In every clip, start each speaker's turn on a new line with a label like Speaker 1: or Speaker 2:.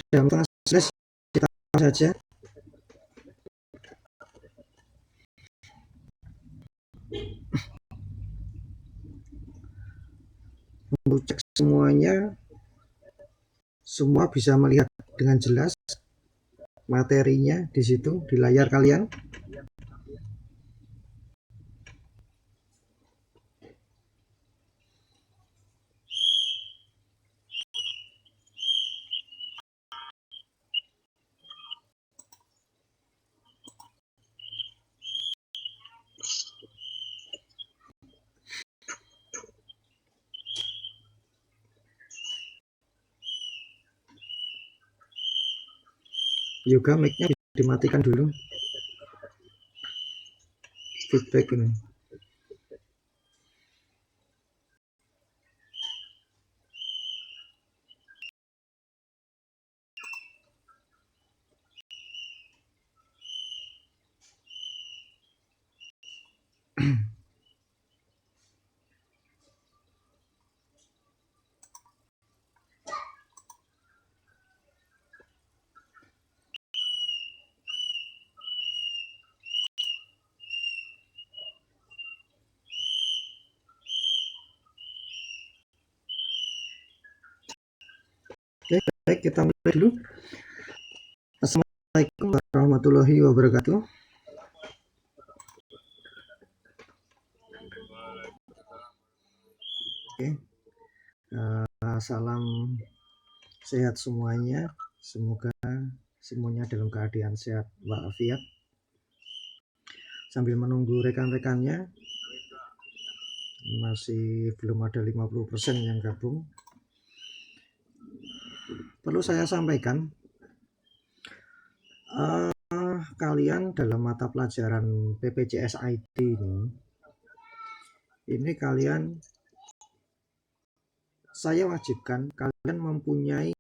Speaker 1: jam 11 kita saja. Untuk cek semuanya, semua bisa melihat dengan jelas materinya di situ di layar kalian. Juga mic-nya dimatikan dulu. Feedback ini. Oke, baik, kita mulai dulu. Assalamualaikum warahmatullahi wabarakatuh. Oke, salam sehat semuanya. Semoga semuanya dalam keadaan sehat walafiat. Sambil menunggu rekan-rekannya, masih belum ada 50% yang gabung. Perlu saya sampaikan, kalian dalam mata pelajaran PPJS IT ini kalian, saya wajibkan kalian mempunyai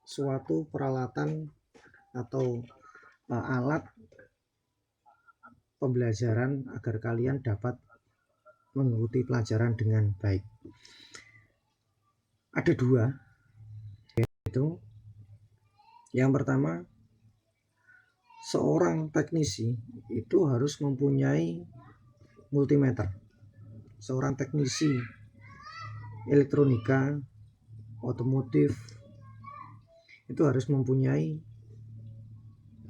Speaker 1: suatu peralatan atau alat pembelajaran agar kalian dapat mengikuti pelajaran dengan baik. Ada dua, yaitu yang pertama, seorang teknisi itu harus mempunyai multimeter. Seorang teknisi elektronika, otomotif, itu harus mempunyai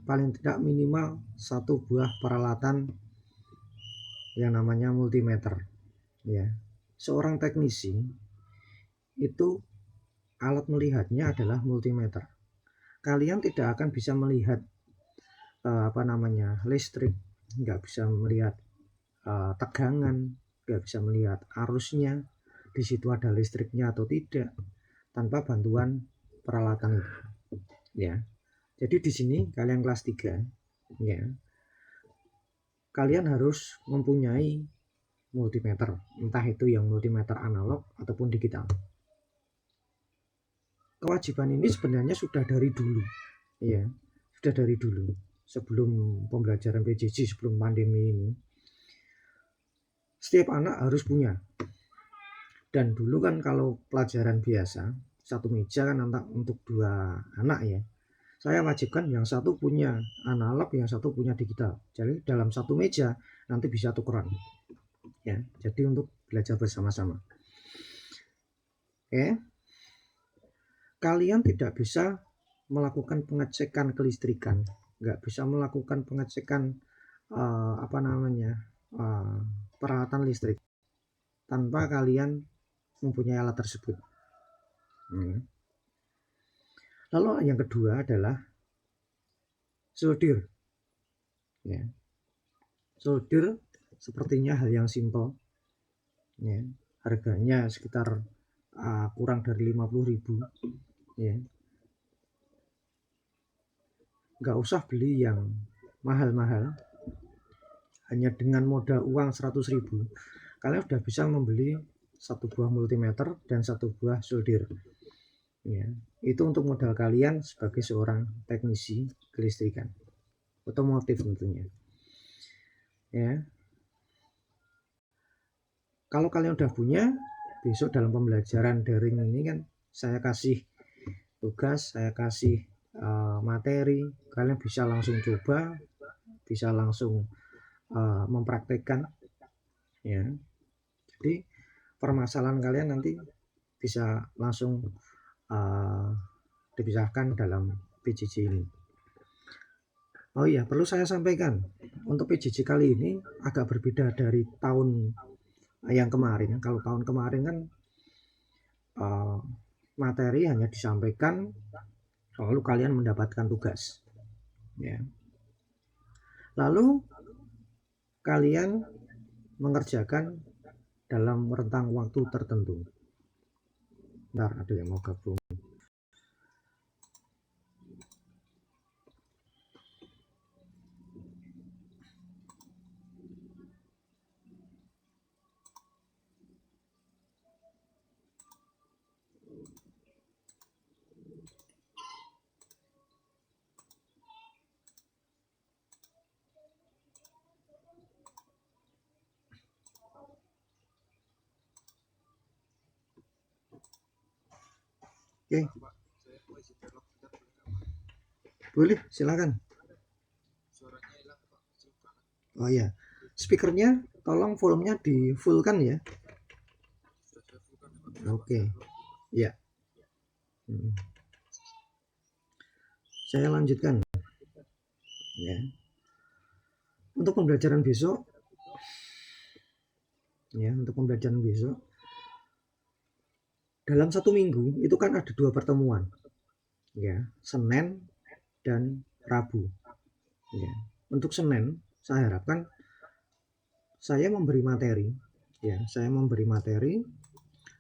Speaker 1: paling tidak minimal satu buah peralatan yang namanya multimeter. Ya, seorang teknisi itu alat melihatnya adalah multimeter. Kalian tidak akan bisa melihat listrik, nggak bisa melihat tegangan, nggak bisa melihat arusnya, di situ ada listriknya atau tidak, tanpa bantuan peralatan itu. Ya, jadi di sini kalian kelas 3, ya, kalian harus mempunyai multimeter, entah itu yang multimeter analog ataupun digital. Kewajiban ini sebenarnya sudah dari dulu, ya, sudah dari dulu sebelum pembelajaran PJJ, sebelum pandemi ini. Setiap anak harus punya. Dan dulu kan kalau pelajaran biasa, satu meja kan untuk 2 anak, ya. Saya wajibkan yang satu punya analog, yang satu punya digital. Jadi dalam satu meja nanti bisa tukeran. Ya, jadi untuk belajar bersama-sama. Oke. Kalian tidak bisa melakukan pengecekan kelistrikan, nggak bisa melakukan pengecekan peralatan listrik tanpa kalian mempunyai alat tersebut. Lalu yang kedua adalah solder. Ya. Solder sepertinya hal yang simpel. Ya. Harganya sekitar kurang dari 50.000. Ya. Nggak usah beli yang mahal-mahal. Hanya dengan modal uang 100.000 kalian sudah bisa membeli satu buah multimeter dan satu buah solder. Ya, itu untuk modal kalian sebagai seorang teknisi kelistrikan, otomotif tentunya. Ya, kalau kalian udah punya, besok dalam pembelajaran daring ini kan saya kasih tugas, saya kasih materi, kalian bisa langsung coba, bisa langsung mempraktekkan ya. Jadi permasalahan kalian nanti bisa langsung dipisahkan dalam PJJ ini. Oh iya, perlu saya sampaikan, untuk PJJ kali ini agak berbeda dari tahun yang kemarin. Kalau tahun kemarin kan materi hanya disampaikan, lalu kalian mendapatkan tugas. Ya. Lalu kalian mengerjakan dalam rentang waktu tertentu. Bentar, ada yang mau gabung. Oke. Boleh, silakan. Oh iya, speakernya tolong volumenya di full kan ya. Oke, ya. Saya lanjutkan ya. Untuk pembelajaran besok ya, untuk pembelajaran besok dalam satu minggu itu kan ada 2 pertemuan ya, Senin dan Rabu ya. Untuk Senin saya harapkan saya memberi materi ya, saya memberi materi,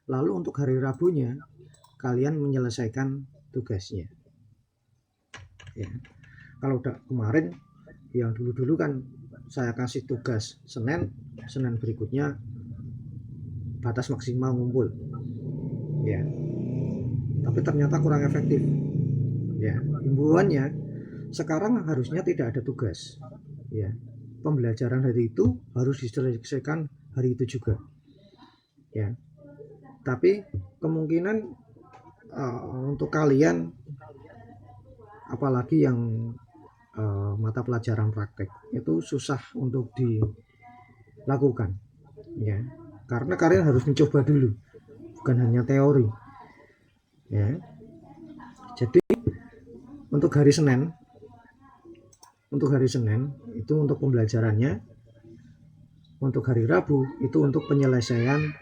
Speaker 1: lalu untuk hari Rabunya kalian menyelesaikan tugasnya ya. Kalau udah kemarin yang dulu-dulu kan saya kasih tugas Senin berikutnya batas maksimal ngumpul ya, tapi ternyata kurang efektif ya. Himbauannya sekarang harusnya tidak ada tugas ya, pembelajaran hari itu harus diselesaikan hari itu juga ya. Tapi kemungkinan untuk kalian apalagi yang mata pelajaran praktek itu susah untuk dilakukan ya, karena kalian harus mencoba dulu, bukan hanya teori ya. Jadi untuk hari Senin itu untuk pembelajarannya, untuk hari Rabu itu untuk penyelesaian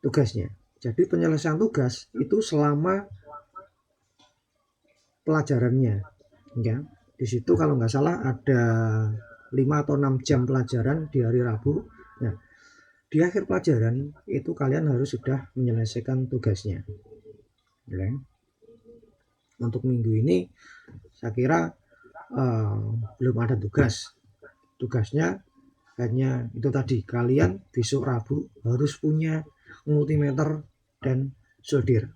Speaker 1: tugasnya. Jadi penyelesaian tugas itu selama pelajarannya ya. Di situ kalau nggak salah ada 5 atau 6 jam pelajaran di hari Rabu. Nah, di akhir pelajaran itu kalian harus sudah menyelesaikan tugasnya. Oke. Untuk minggu ini saya kira belum ada tugas. Tugasnya hanya itu tadi, kalian besok Rabu harus punya multimeter dan solder.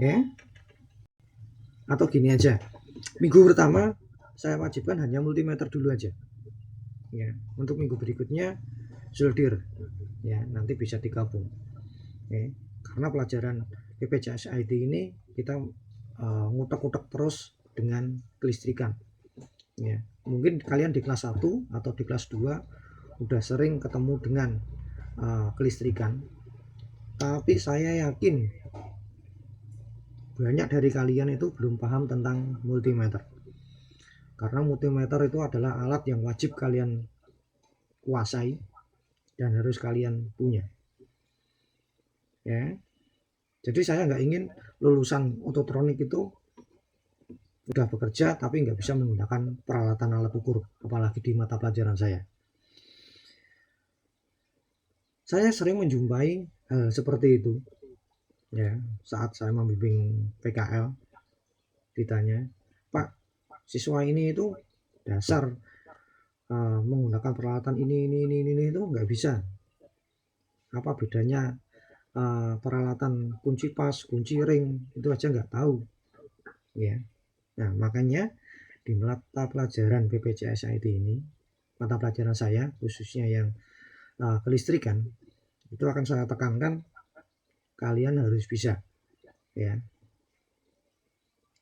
Speaker 1: Ya. Atau gini aja, minggu pertama saya wajibkan hanya multimeter dulu aja ya. Untuk minggu berikutnya solder ya, nanti bisa digabung ya. Karena pelajaran PPJS IT ini kita ngutak-ngutak terus dengan kelistrikan ya. Mungkin kalian di kelas 1 atau di kelas 2 udah sering ketemu dengan kelistrikan, tapi saya yakin banyak dari kalian itu belum paham tentang multimeter, karena multimeter itu adalah alat yang wajib kalian kuasai dan harus kalian punya ya. Jadi saya nggak ingin lulusan ototronik itu udah bekerja tapi nggak bisa menggunakan peralatan alat ukur, apalagi di mata pelajaran saya. Saya sering menjumpai hal seperti itu ya, saat saya membimbing PKL. Ditanya, Pak, siswa ini itu dasar menggunakan peralatan ini itu nggak bisa. Apa bedanya peralatan kunci pas, kunci ring, itu aja nggak tahu ya. Nah, makanya di mata pelajaran PPJS IT ini, mata pelajaran saya khususnya yang kelistrikan, itu akan saya tekankan kalian harus bisa ya.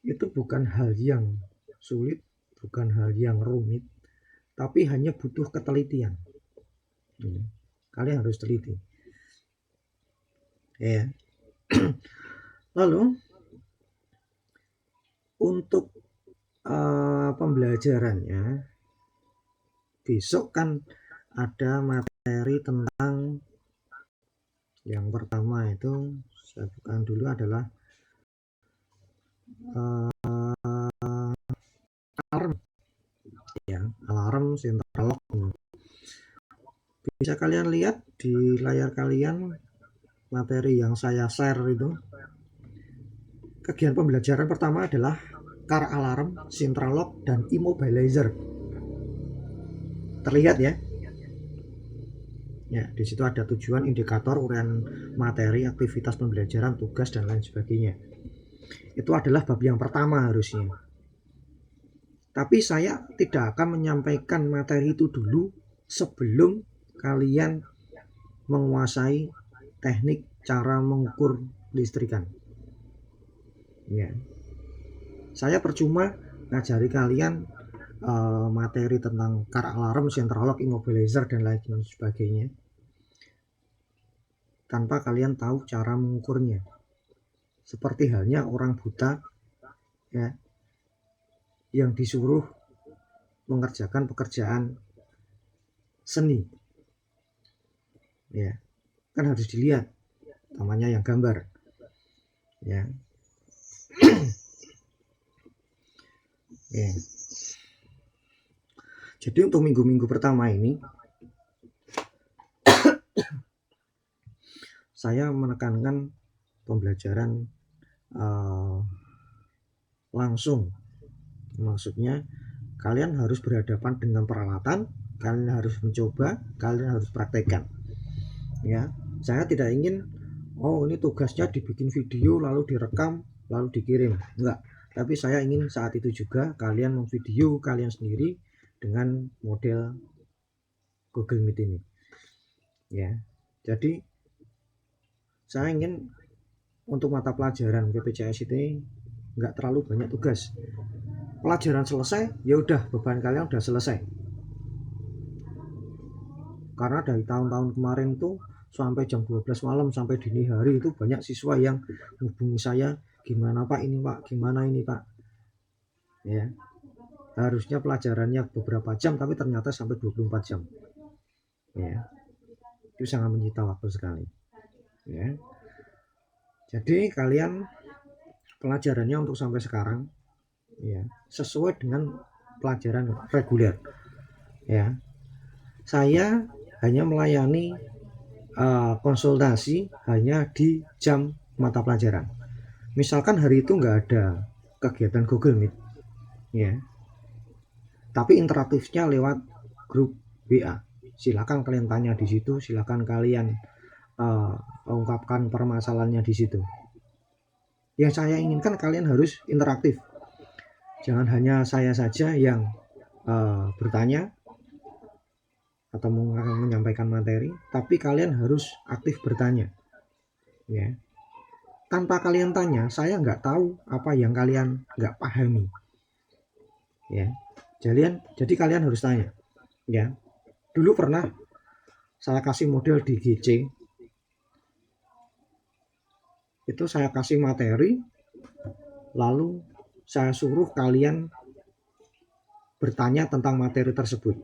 Speaker 1: itu bukan hal yang sulit, bukan hal yang rumit, tapi hanya butuh ketelitian. Kalian harus teliti. Ya. Lalu untuk pembelajarannya besok kan ada materi tentang, yang pertama itu saya bukan dulu adalah alarm, ya, alarm central lock. Bisa kalian lihat di layar kalian materi yang saya share itu. Kegiatan pembelajaran pertama adalah car alarm, central lock, dan immobilizer. Terlihat ya? Ya, di situ ada tujuan, indikator, uraian materi, aktivitas pembelajaran, tugas, dan lain sebagainya. Itu adalah bab yang pertama harusnya. Tapi saya tidak akan menyampaikan materi itu dulu sebelum kalian menguasai teknik cara mengukur listrikan. Ya. Saya percuma ngajari kalian materi tentang car alarm, central lock, immobilizer, dan lain sebagainya tanpa kalian tahu cara mengukurnya. Seperti halnya orang buta, ya, yang disuruh mengerjakan pekerjaan seni, ya, kan harus dilihat namanya yang gambar, ya. Ya. Jadi untuk minggu-minggu pertama ini saya menekankan pembelajaran langsung. Maksudnya kalian harus berhadapan dengan peralatan, kalian harus mencoba, kalian harus praktekkan. Ya, saya tidak ingin ini tugasnya dibikin video lalu direkam lalu dikirim, enggak. Tapi saya ingin saat itu juga kalian memvideo kalian sendiri dengan model Google Meet ini. Ya, jadi saya ingin untuk mata pelajaran BPJS ini nggak terlalu banyak tugas. Pelajaran selesai, ya udah, beban kalian udah selesai. Karena dari tahun-tahun kemarin tuh sampai jam 12 malam sampai dini hari itu banyak siswa yang hubungi saya, gimana Pak ini Pak, gimana ini Pak. Ya, harusnya pelajarannya beberapa jam tapi ternyata sampai 24 jam. Ya, itu sangat menyita waktu sekali. Ya, jadi kalian pelajarannya untuk sampai sekarang, ya, sesuai dengan pelajaran reguler. Ya, saya hanya melayani konsultasi hanya di jam mata pelajaran. Misalkan hari itu nggak ada kegiatan Google Meet, ya, tapi interaktifnya lewat grup WA. Silakan kalian tanya di situ, silakan kalian ungkapkan permasalahannya di situ. Yang saya inginkan kalian harus interaktif. Jangan hanya saya saja yang bertanya atau menyampaikan materi, tapi kalian harus aktif bertanya. Ya. Tanpa kalian tanya, saya nggak tahu apa yang kalian nggak pahami. Ya. Jadi kalian harus tanya. Ya. Dulu pernah saya kasih model di GC. Itu saya kasih materi, lalu saya suruh kalian bertanya tentang materi tersebut.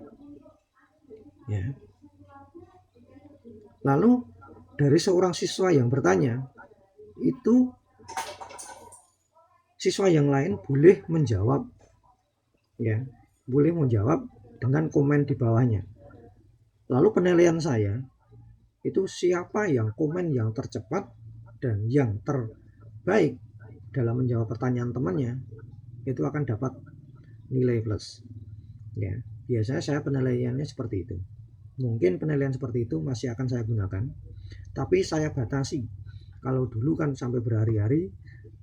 Speaker 1: Ya. Lalu dari seorang siswa yang bertanya, itu siswa yang lain boleh menjawab, ya, boleh menjawab dengan komen di bawahnya. Lalu penilaian saya itu siapa yang komen yang tercepat dan yang terbaik dalam menjawab pertanyaan temannya itu akan dapat nilai plus. Ya, biasanya saya penilaiannya seperti itu. Mungkin penilaian seperti itu masih akan saya gunakan, tapi saya batasi. Kalau dulu kan sampai berhari-hari,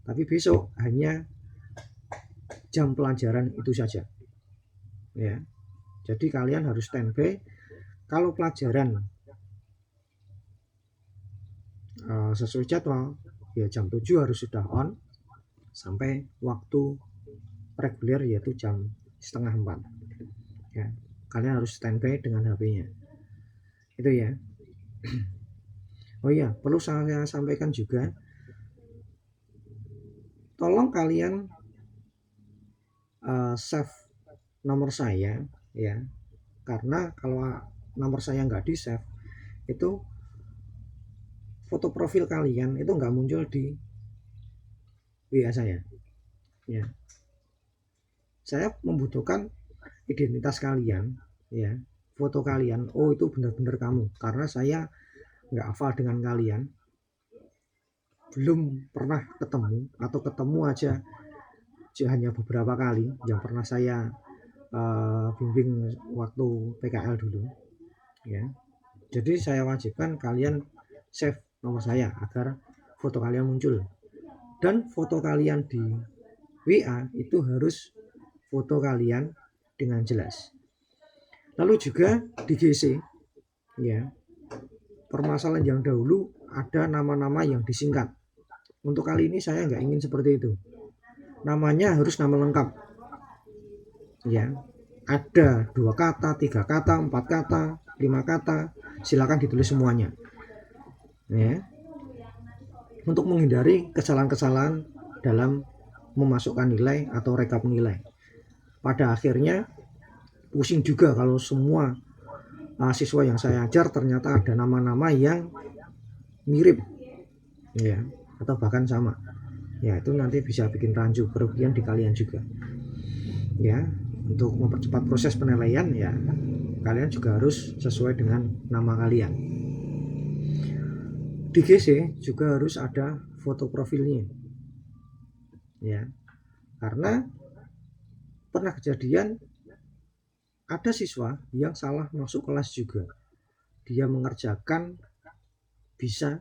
Speaker 1: tapi besok hanya jam pelajaran itu saja. Ya, jadi kalian harus standby. Kalau pelajaran sesuai jadwal, ya jam 7 harus sudah on. sampai waktu reguler yaitu jam setengah 4 ya. Kalian harus standby dengan HP-nya itu ya. Oh iya, perlu saya sampaikan juga, tolong kalian save nomor saya ya, karena kalau nomor saya nggak di save itu foto profil kalian itu nggak muncul di WA saya ya. Saya membutuhkan identitas kalian ya, foto kalian, oh itu benar-benar kamu, karena saya nggak hafal dengan kalian, belum pernah ketemu atau ketemu aja hanya beberapa kali yang pernah saya bimbing waktu PKL dulu ya. Jadi saya wajibkan kalian save nomor saya agar foto kalian muncul, dan foto kalian di WA itu harus foto kalian dengan jelas. Lalu juga di GC ya, permasalahan yang dahulu ada nama-nama yang disingkat. Untuk kali ini saya nggak ingin seperti itu, namanya harus nama lengkap ya. Ada 2 kata, 3 kata, 4 kata, 5 kata, silakan ditulis semuanya ya, untuk menghindari kesalahan-kesalahan dalam memasukkan nilai atau rekap nilai. Pada akhirnya pusing juga kalau semua siswa yang saya ajar ternyata ada nama-nama yang mirip ya, atau bahkan sama ya. Itu nanti bisa bikin rancu, kerugian di kalian juga ya. Untuk mempercepat proses penilaian ya, kalian juga harus sesuai dengan nama kalian. Di GC juga harus ada foto profilnya ya, karena pernah kejadian ada siswa yang salah masuk kelas juga. Dia mengerjakan bisa,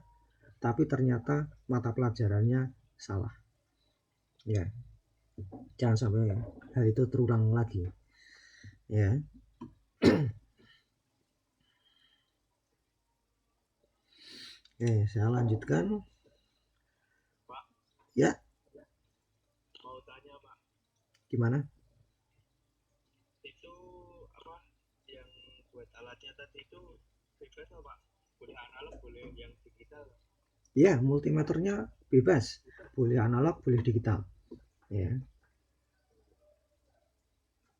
Speaker 1: tapi ternyata mata pelajarannya salah ya. Jangan sampai hal itu terulang lagi ya. Oke, saya lanjutkan
Speaker 2: Pak.
Speaker 1: Ya,
Speaker 2: Mau tanya Pak,
Speaker 1: gimana?
Speaker 2: itu apa yang buat alatnya tadi itu bebas Pak? Boleh analog, boleh yang digital?
Speaker 1: Ya, multimeternya bebas, boleh analog, boleh digital ya.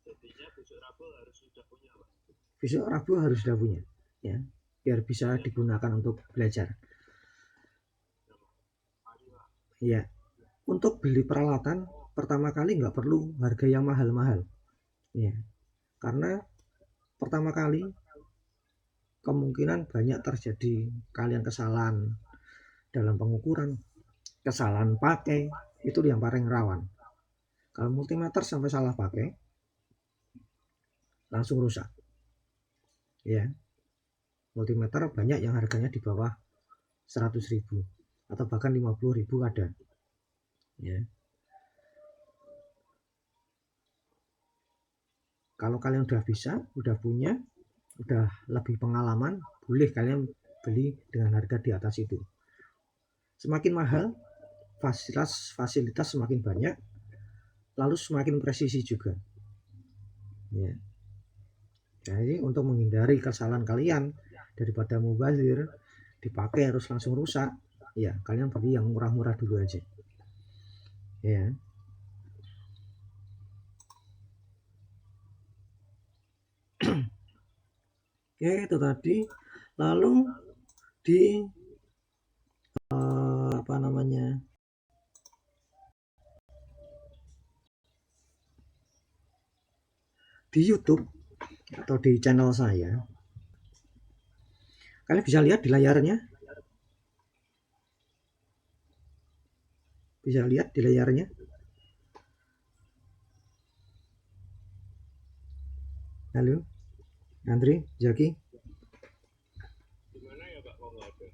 Speaker 2: Jadinya besok Rabu harus sudah punya Pak?
Speaker 1: Besok Rabu harus sudah punya ya, biar bisa digunakan untuk belajar ya. Untuk beli peralatan pertama kali nggak perlu harga yang mahal-mahal ya, karena pertama kali kemungkinan banyak terjadi kalian kesalahan dalam pengukuran, kesalahan pakai, itu yang paling rawan. Kalau multimeter sampai salah pakai langsung rusak ya. Multimeter banyak yang harganya di bawah 100.000 atau bahkan 50.000 ada ya. Kalau kalian udah bisa, udah punya, udah lebih pengalaman, boleh kalian beli dengan harga di atas itu. Semakin mahal, fasilitas semakin banyak, lalu semakin presisi juga ya. Jadi untuk menghindari kesalahan kalian, daripada mubazir dipakai harus langsung rusak ya, kalian beli yang murah-murah dulu aja ya. Oke, itu tadi. Lalu di apa namanya, di YouTube atau di channel saya, kalian bisa lihat di layarnya, bisa lihat di layarnya. Halo Andri, Jaki,
Speaker 2: Gimana ya Pak, kok nggak ada?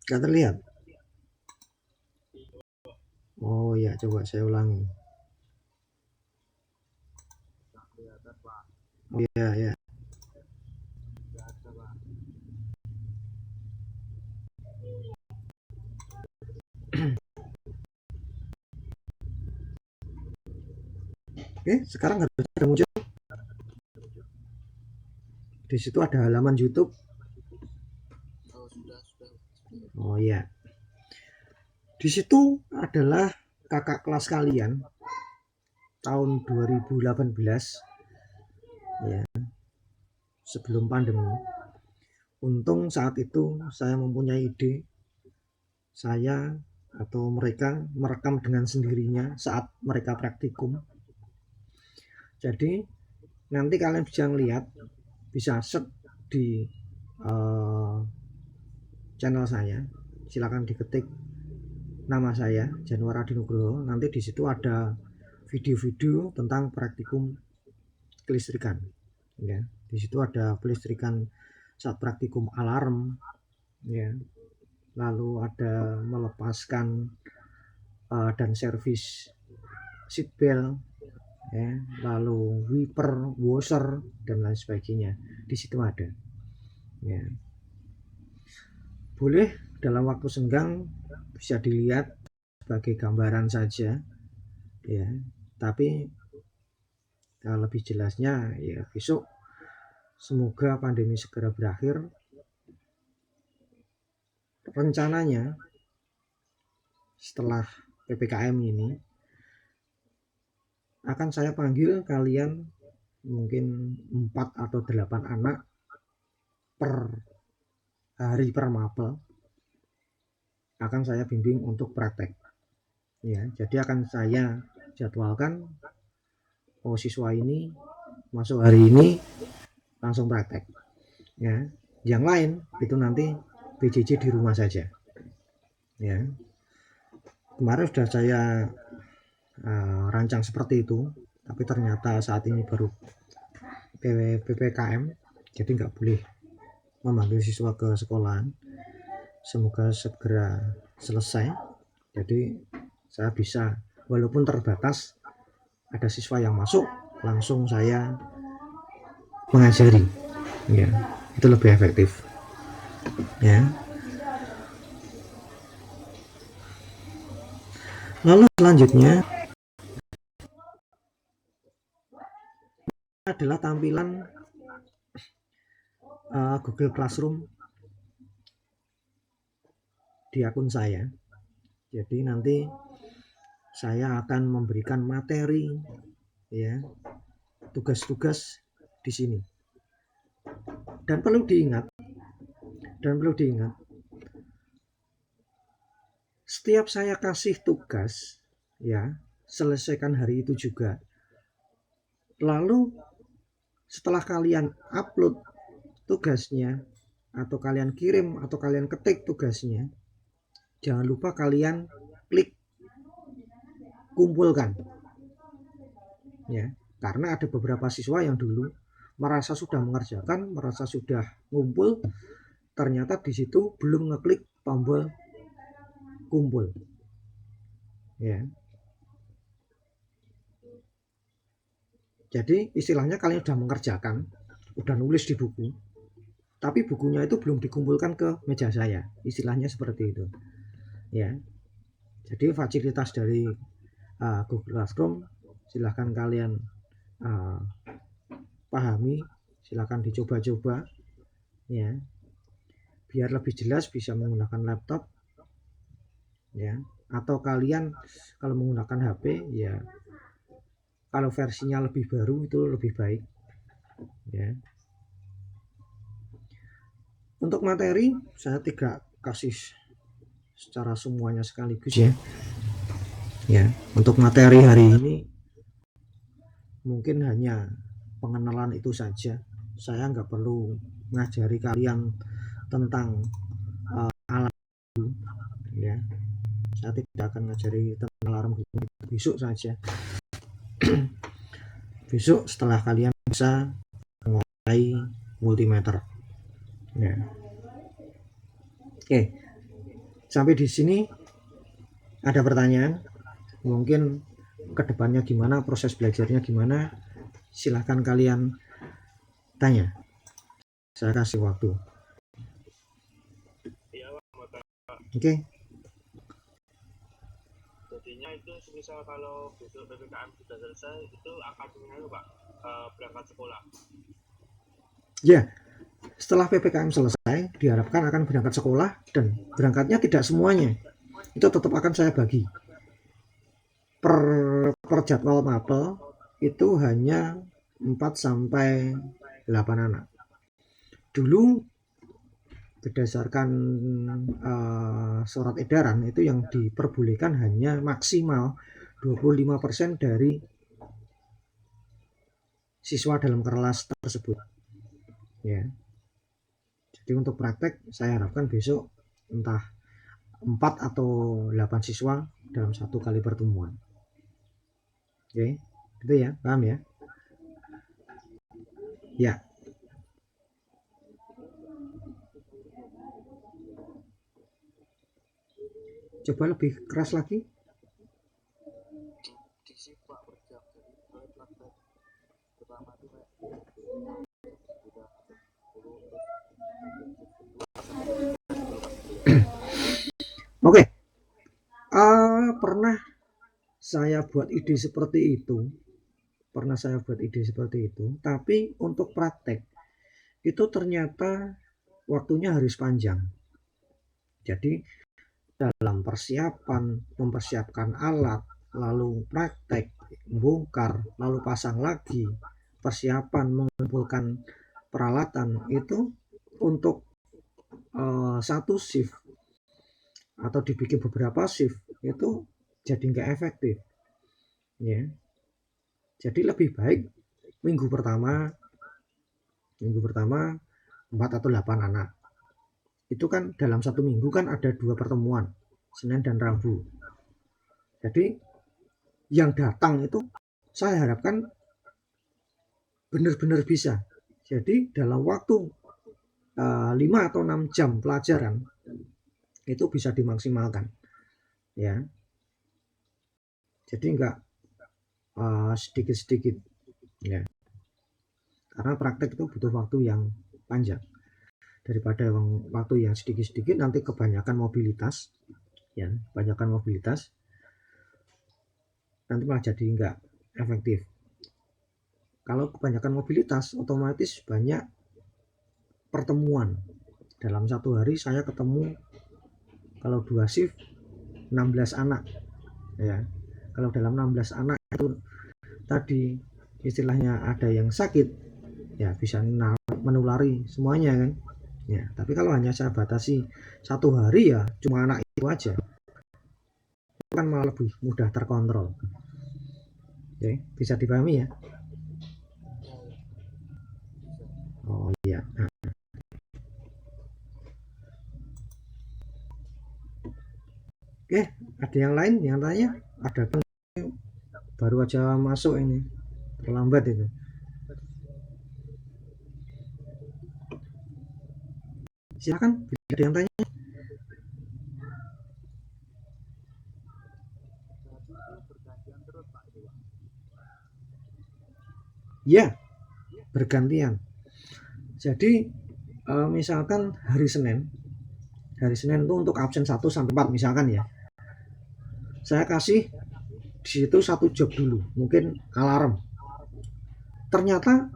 Speaker 1: nggak terlihat. Oh ya, coba saya ulangi.
Speaker 2: Nggak kelihatan Pak.
Speaker 1: Oh ya ya.
Speaker 2: Nggak ada Pak.
Speaker 1: Oke, sekarang ada muncul. Di situ ada halaman YouTube.
Speaker 2: Oh, sudah.
Speaker 1: Oh iya. Di situ adalah kakak kelas kalian tahun 2018 ya, sebelum pandemi. Untung saat itu saya mempunyai ide, saya atau mereka merekam dengan sendirinya saat mereka praktikum. Jadi nanti kalian bisa lihat, bisa search di channel saya, silakan diketik nama saya Januar Adi Nugroho. Nanti di situ ada video-video tentang praktikum kelistrikan ya. Di situ ada kelistrikan saat praktikum alarm ya, lalu ada melepaskan dan servis seatbelt ya, lalu wiper, washer dan lain sebagainya. Di situ ada ya. Boleh dalam waktu senggang bisa dilihat sebagai gambaran saja ya, tapi lebih jelasnya ya besok. Semoga pandemi segera berakhir. Rencananya setelah PPKM ini akan saya panggil kalian mungkin 4 atau 8 anak per hari per mapel, akan saya bimbing untuk praktek ya. Jadi akan saya jadwalkan, oh siswa ini masuk hari ini langsung praktek ya. Yang lain itu nanti PJJ di rumah saja ya. Kemarin sudah saya rancang seperti itu, tapi ternyata saat ini baru PPKM, jadi nggak boleh memanggil siswa ke sekolahan. Semoga segera selesai, jadi saya bisa, walaupun terbatas, ada siswa yang masuk langsung saya mengajari ya, itu lebih efektif ya. Lalu selanjutnya adalah tampilan Google Classroom di akun saya. Jadi nanti saya akan memberikan materi ya, tugas-tugas di sini. Dan perlu diingat, setiap saya kasih tugas ya, selesaikan hari itu juga. Lalu setelah kalian upload tugasnya atau kalian kirim atau kalian ketik tugasnya, jangan lupa kalian klik kumpulkan ya, karena ada beberapa siswa yang dulu merasa sudah mengerjakan, merasa sudah ngumpul, ternyata di situ belum ngeklik tombol kumpul ya. Jadi istilahnya kalian sudah mengerjakan, udah nulis di buku, tapi bukunya itu belum dikumpulkan ke meja saya, istilahnya seperti itu ya. Jadi fasilitas dari Google Classroom silahkan kalian pahami, silahkan dicoba-coba ya, biar lebih jelas bisa menggunakan laptop ya, atau kalian kalau menggunakan HP ya, kalau versinya lebih baru itu lebih baik ya. Untuk materi saya tidak kasih secara semuanya sekaligus ya. Ya, untuk materi hari ini mungkin hanya pengenalan itu saja. Saya nggak perlu ngajari kalian tentang alarm ya. Saya tidak akan ngajari tentang alarm besok saja. Besok setelah kalian bisa menguasai multimeter ya. Oke, sampai di sini ada pertanyaan, mungkin kedepannya gimana, proses belajarnya gimana, silahkan kalian tanya, saya kasih waktu.
Speaker 2: Iya, Pak.
Speaker 1: Oke.
Speaker 2: Jadinya akademinya itu misal kalau besok PPKM sudah selesai itu akademinya itu Pak berangkat sekolah.
Speaker 1: Ya, setelah PPKM selesai diharapkan akan berangkat sekolah, dan berangkatnya tidak semuanya, itu tetap akan saya bagi per jadwal mapel itu hanya 4 sampai 8 anak. Dulu berdasarkan surat edaran itu yang diperbolehkan hanya maksimal 25% dari siswa dalam kelas tersebut. Ya. Jadi untuk praktek saya harapkan besok entah 4 atau 8 siswa dalam satu kali pertemuan. Oke, itu ya, paham ya? Ya. Coba lebih keras lagi. Oke. Pernah saya buat ide seperti itu. Tapi untuk praktek itu ternyata waktunya harus panjang. Jadi dalam mempersiapkan alat, lalu praktek, bongkar, lalu pasang lagi, persiapan mengumpulkan peralatan itu untuk satu shift atau dibikin beberapa shift itu jadi nggak efektif. Ya. Jadi lebih baik minggu pertama 4 atau 8 anak. Itu kan dalam satu minggu kan ada 2 pertemuan, Senin dan Rabu. Jadi yang datang itu saya harapkan benar-benar bisa. Jadi dalam waktu 5 atau 6 jam pelajaran itu bisa dimaksimalkan. Ya. Jadi enggak sedikit-sedikit. Ya. Karena praktek itu butuh waktu yang panjang. Daripada waktu yang sedikit-sedikit nanti kebanyakan mobilitas, ya, nanti malah jadi enggak efektif. Kalau kebanyakan mobilitas otomatis banyak pertemuan. Dalam satu hari saya ketemu kalau 2 shift 16 anak. Ya. Kalau dalam 16 anak itu tadi istilahnya ada yang sakit, ya bisa menulari semuanya kan. Ya, tapi kalau hanya saya batasi satu hari ya cuma anak itu aja, itu kan malah lebih mudah terkontrol. Oke, bisa dipahami ya? Oh iya. Oke, ada yang lain yang tanya? Ada kan baru aja masuk ini, terlambat itu. Silakan, ada yang tanya? Ya, bergantian. Jadi misalkan hari Senin itu untuk absen 1 sampai 4 misalkan ya. Saya kasih di situ 1 job dulu, mungkin alarm. Ternyata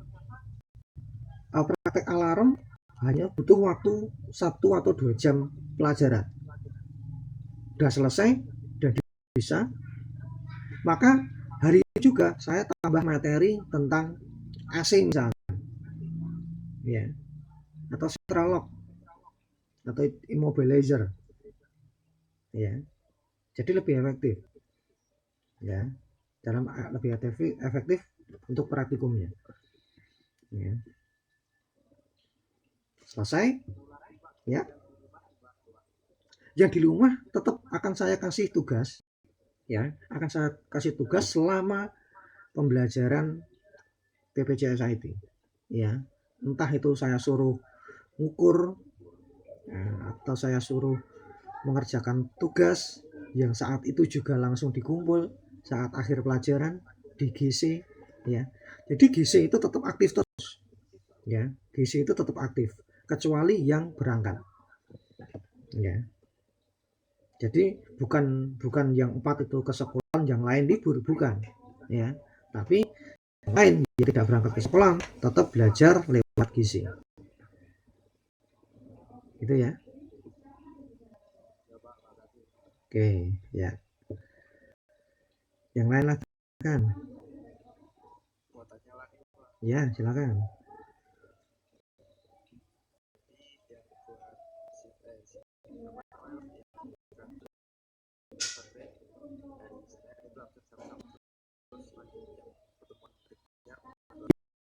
Speaker 1: praktek alarm hanya butuh waktu 1 atau 2 jam pelajaran. Udah selesai dan bisa. Maka hari ini juga saya tambah materi tentang AC misalnya. Ya. Atau central lock atau immobilizer. Ya. Jadi lebih efektif. Ya. Lebih efektif untuk praktikumnya. Ya. Selesai. Ya. Yang di rumah tetap akan saya kasih tugas. Ya, akan saya kasih tugas selama pembelajaran PPCSIT. Ya. Entah itu saya suruh ngukur atau saya suruh mengerjakan tugas yang saat itu juga langsung dikumpul saat akhir pelajaran di GC, ya. Jadi GC itu tetap aktif terus, ya. GC itu tetap aktif kecuali yang berangkat, ya. Jadi bukan yang 4 itu ke sekolah, yang lain libur, bukan ya. Tapi yang lain yang tidak berangkat ke sekolah tetap belajar lewat gizi. Itu ya. Oke, ya. Yang lain lagi kan? Ya, silakan.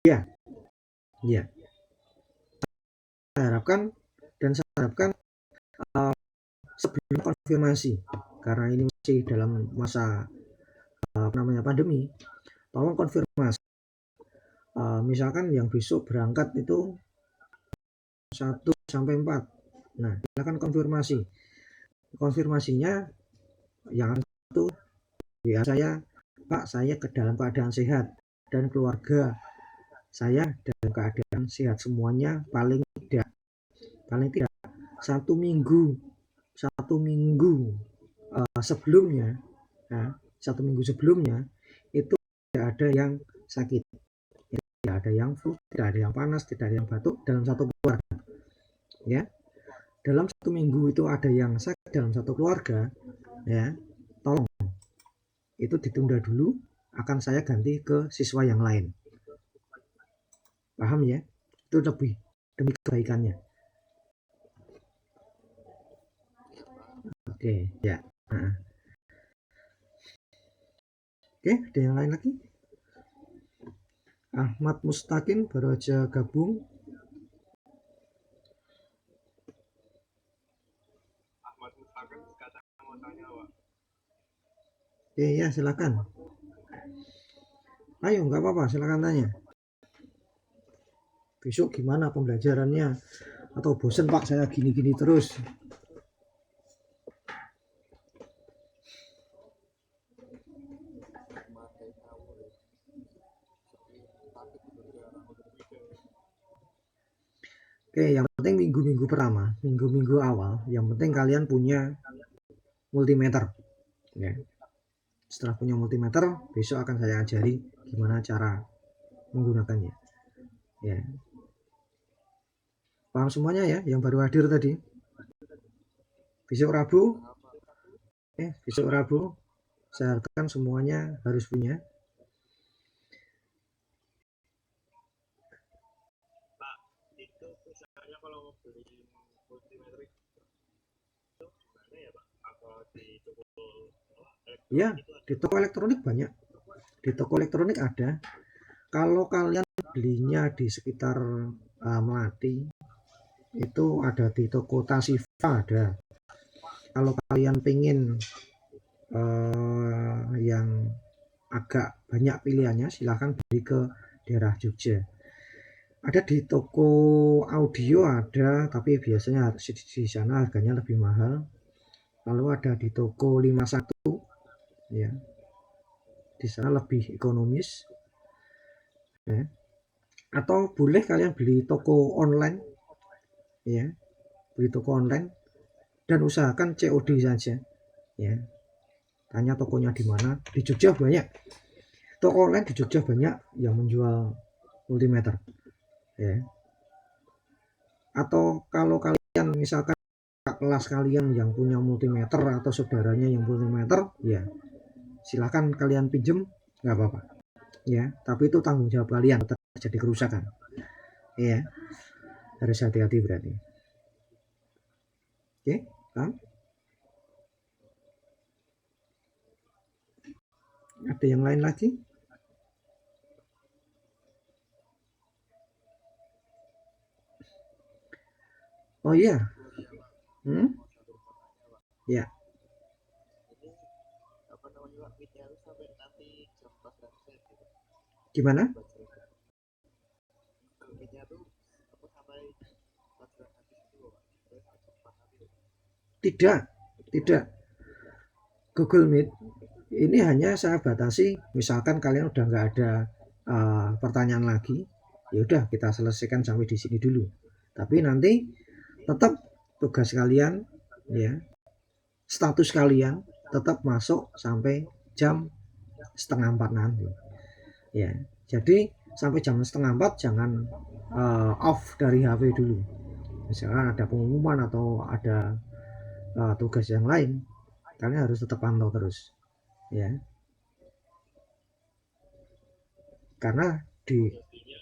Speaker 1: Ya, ya. Saya harapkan sebelum konfirmasi, karena ini masih dalam masa pandemi, tolong konfirmasi. Misalkan yang besok berangkat itu 1 sampai 4. Nah, silakan konfirmasinya yang satu ya, saya Pak, saya dalam keadaan sehat dan keluarga saya dalam keadaan sehat semuanya, paling tidak 1 minggu sebelumnya, nah, 1 minggu sebelumnya itu tidak ada yang sakit, tidak ada yang flu, tidak ada yang panas, tidak ada yang batuk dalam satu keluarga. Ya, dalam 1 minggu itu ada yang sakit dalam satu keluarga, ya, tolong itu ditunda dulu, akan saya ganti ke siswa yang lain. Paham ya? Itu lebih demi kebaikannya. Oke, ya. Nah. Oke, ada yang lain lagi? Ahmad Mustaqim baru aja gabung.
Speaker 2: Ahmad Mustaqim katanya mau tanya, Pak.
Speaker 1: Oke, ya silakan. Ayo, nggak apa-apa, silakan tanya. Besok gimana pembelajarannya? Atau bosen Pak, saya gini-gini terus? Oke, yang penting minggu-minggu awal, yang penting kalian punya multimeter. Ya. Setelah punya multimeter, besok akan saya ajari gimana cara menggunakannya. Ya. Paham semuanya ya, yang baru hadir tadi? Besok Rabu, saya harapkan semuanya harus punya.
Speaker 2: Pak, itu misalnya kalau mau beli multimeter itu gimana ya, Pak? Apa di toko elektronik?
Speaker 1: Ya, di toko elektronik banyak. Di toko elektronik ada. Kalau kalian belinya di sekitar Melati, itu ada di toko Tasifa ada. Kalau kalian pengen yang agak banyak pilihannya, silahkan beli ke daerah Jogja. Ada di toko audio ada, tapi biasanya di sana harganya lebih mahal. Lalu ada di toko 51, ya, di sana lebih ekonomis. Ya. Atau boleh kalian beli toko online, ya, beli toko online dan usahakan COD saja, ya. Tanya tokonya di mana. Di Jogja banyak toko online, di Jogja banyak yang menjual multimeter, ya. Atau kalau kalian misalkan kelas kalian yang punya multimeter atau saudaranya yang multimeter, ya silakan kalian pinjem, nggak apa-apa, ya. Tapi itu tanggung jawab kalian terjadi kerusakan, ya. Harus hati-hati berarti. Oke, paham? Ada yang lain lagi? Oh iya. Ya. Gimana? Tidak. Google Meet ini hanya saya batasi, misalkan kalian udah nggak ada pertanyaan lagi, ya udah kita selesaikan sampai di sini dulu. Tapi nanti tetap tugas kalian, ya, status kalian tetap masuk sampai jam 3:30 nanti ya. Jadi sampai jam 3:30 jangan off dari HP dulu. Misalkan ada pengumuman atau ada tugas yang lain, kalian harus tetap pantau terus ya, karena di
Speaker 2: Jadinya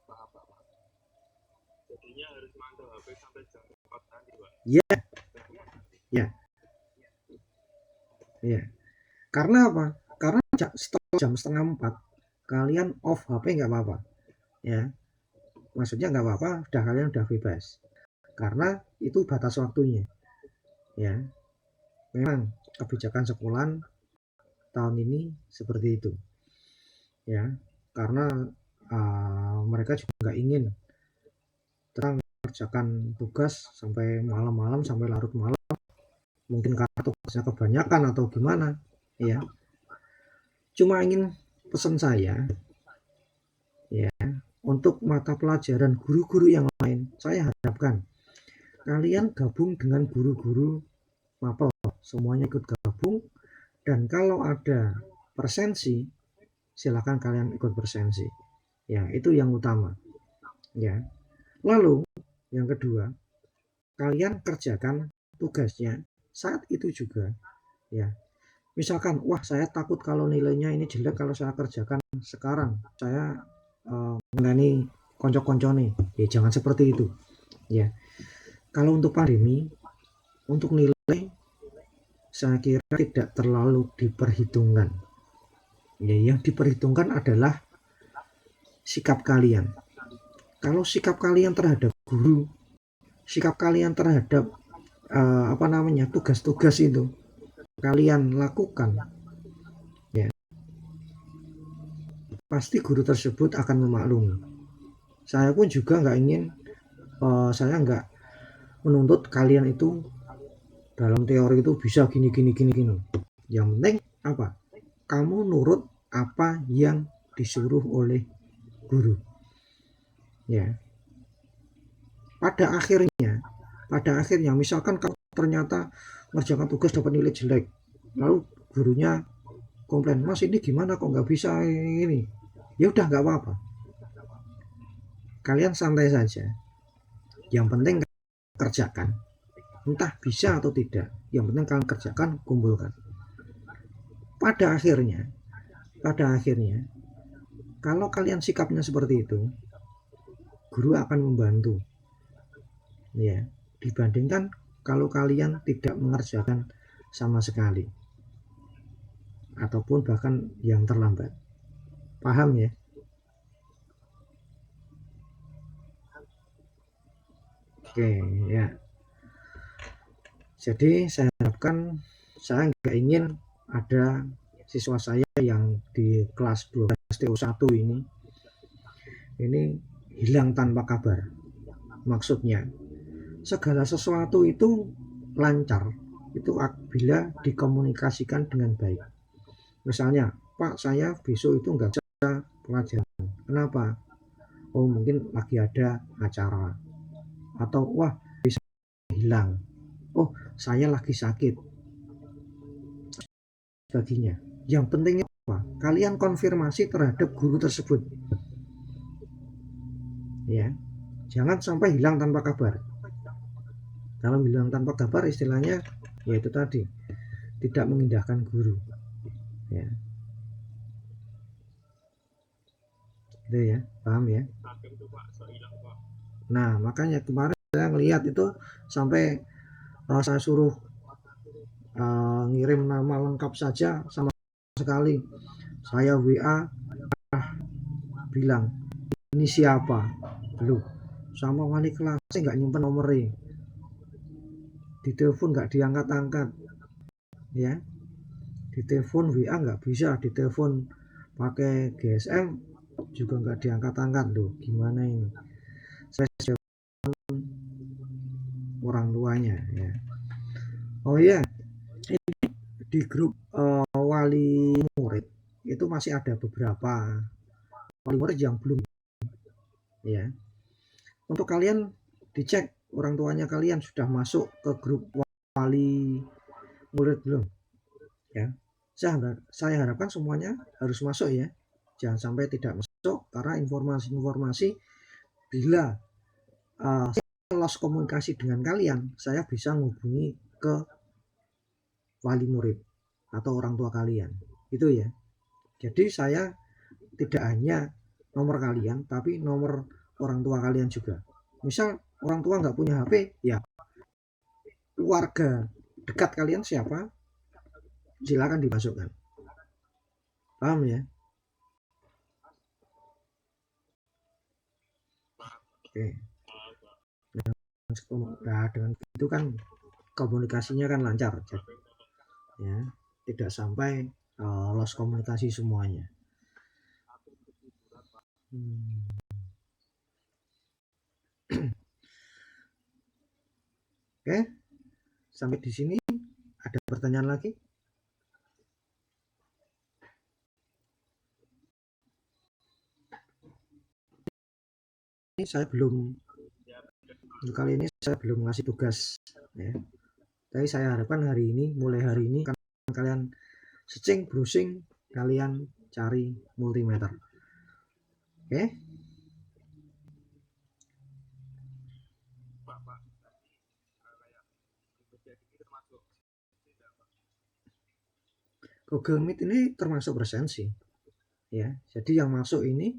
Speaker 2: paham Pak. Jadinya harus mantau HP sampai jam 4 nanti Pak.
Speaker 1: ya karena apa, karena setelah jam 3:30 kalian off HP nggak apa-apa ya, maksudnya nggak apa-apa, kalian udah bebas, karena itu batas waktunya ya. Memang kebijakan sekolahan tahun ini seperti itu ya, karena mereka juga nggak ingin terang kerjakan tugas sampai malam-malam, sampai larut malam, mungkin karena tugasnya kebanyakan atau gimana ya. Cuma ingin pesan saya ya, untuk mata pelajaran guru-guru yang lain, saya harapkan kalian gabung dengan guru-guru mapel, semuanya ikut gabung, dan kalau ada presensi silakan kalian ikut presensi ya, itu yang utama ya. Lalu yang kedua, kalian kerjakan tugasnya saat itu juga ya. Misalkan wah saya takut kalau nilainya ini jelek kalau saya kerjakan sekarang, saya mengenai konco-konco nih ya, jangan seperti itu ya. Kalau untuk pandemi, untuk nilai saya kira tidak terlalu diperhitungkan ya. Yang diperhitungkan adalah sikap kalian. Kalau sikap kalian terhadap guru, sikap kalian terhadap tugas-tugas itu kalian lakukan ya, pasti guru tersebut akan memaklumi. Saya pun juga nggak ingin, saya nggak menuntut kalian itu dalam teori itu bisa gini. Yang penting apa, kamu nurut apa yang disuruh oleh guru ya. Pada akhirnya misalkan kalau ternyata mengerjakan tugas dapat nilai jelek, lalu gurunya komplain, mas ini gimana kok nggak bisa ini, ya udah nggak apa-apa, kalian santai saja, yang penting kerjakan, entah bisa atau tidak, yang penting kalian kerjakan, kumpulkan. Pada akhirnya kalau kalian sikapnya seperti itu, guru akan membantu ya, dibandingkan kalau kalian tidak mengerjakan sama sekali ataupun bahkan yang terlambat. Paham ya? Oke ya. Jadi saya harapkan, saya nggak ingin ada siswa saya yang di kelas 12 TO1 ini hilang tanpa kabar. Maksudnya segala sesuatu itu lancar itu bila dikomunikasikan dengan baik. Misalnya, Pak saya besok itu nggak bisa pelajaran, kenapa? Oh mungkin lagi ada acara, atau wah bisa hilang, oh saya lagi sakit, sebagainya. Yang pentingnya apa? Kalian konfirmasi terhadap guru tersebut ya, jangan sampai hilang tanpa kabar. Kalau hilang tanpa kabar istilahnya yaitu tadi, tidak mengindahkan guru ya. Itu ya, paham ya? Nah makanya kemarin saya ngelihat itu sampai saya suruh ngirim nama lengkap saja, sama sekali saya WA bilang ini siapa, belum, sama wali kelas nggak nyimpen nomornya, di telepon nggak diangkat-angkat ya, di telepon WA nggak bisa, di telepon pakai GSM juga nggak diangkat-angkat loh, gimana ini, saya orang tuanya ya. Oh iya, ini di grup wali murid itu masih ada beberapa wali murid yang belum ya. Untuk kalian dicek orang tuanya kalian sudah masuk ke grup wali murid belum ya. Saya harapkan semuanya harus masuk ya, jangan sampai tidak masuk karena informasi-informasi bila lost komunikasi dengan kalian, saya bisa menghubungi ke wali murid atau orang tua kalian itu ya. Jadi saya tidak hanya nomor kalian tapi nomor orang tua kalian juga. Misal orang tua nggak punya HP ya, keluarga dekat kalian siapa, silakan dimasukkan. Paham ya? Oke. Nah, dengan itu kan komunikasinya kan lancar ya, tidak sampai lost komunikasi semuanya. Oke, sampai di sini ada pertanyaan lagi? Ini saya belum, kali ini saya belum ngasih tugas ya. Tapi saya harapkan mulai hari ini kan kalian searching, browsing, kalian cari multimeter. Oke? Google Meet ini termasuk bersensi ya. Jadi yang masuk ini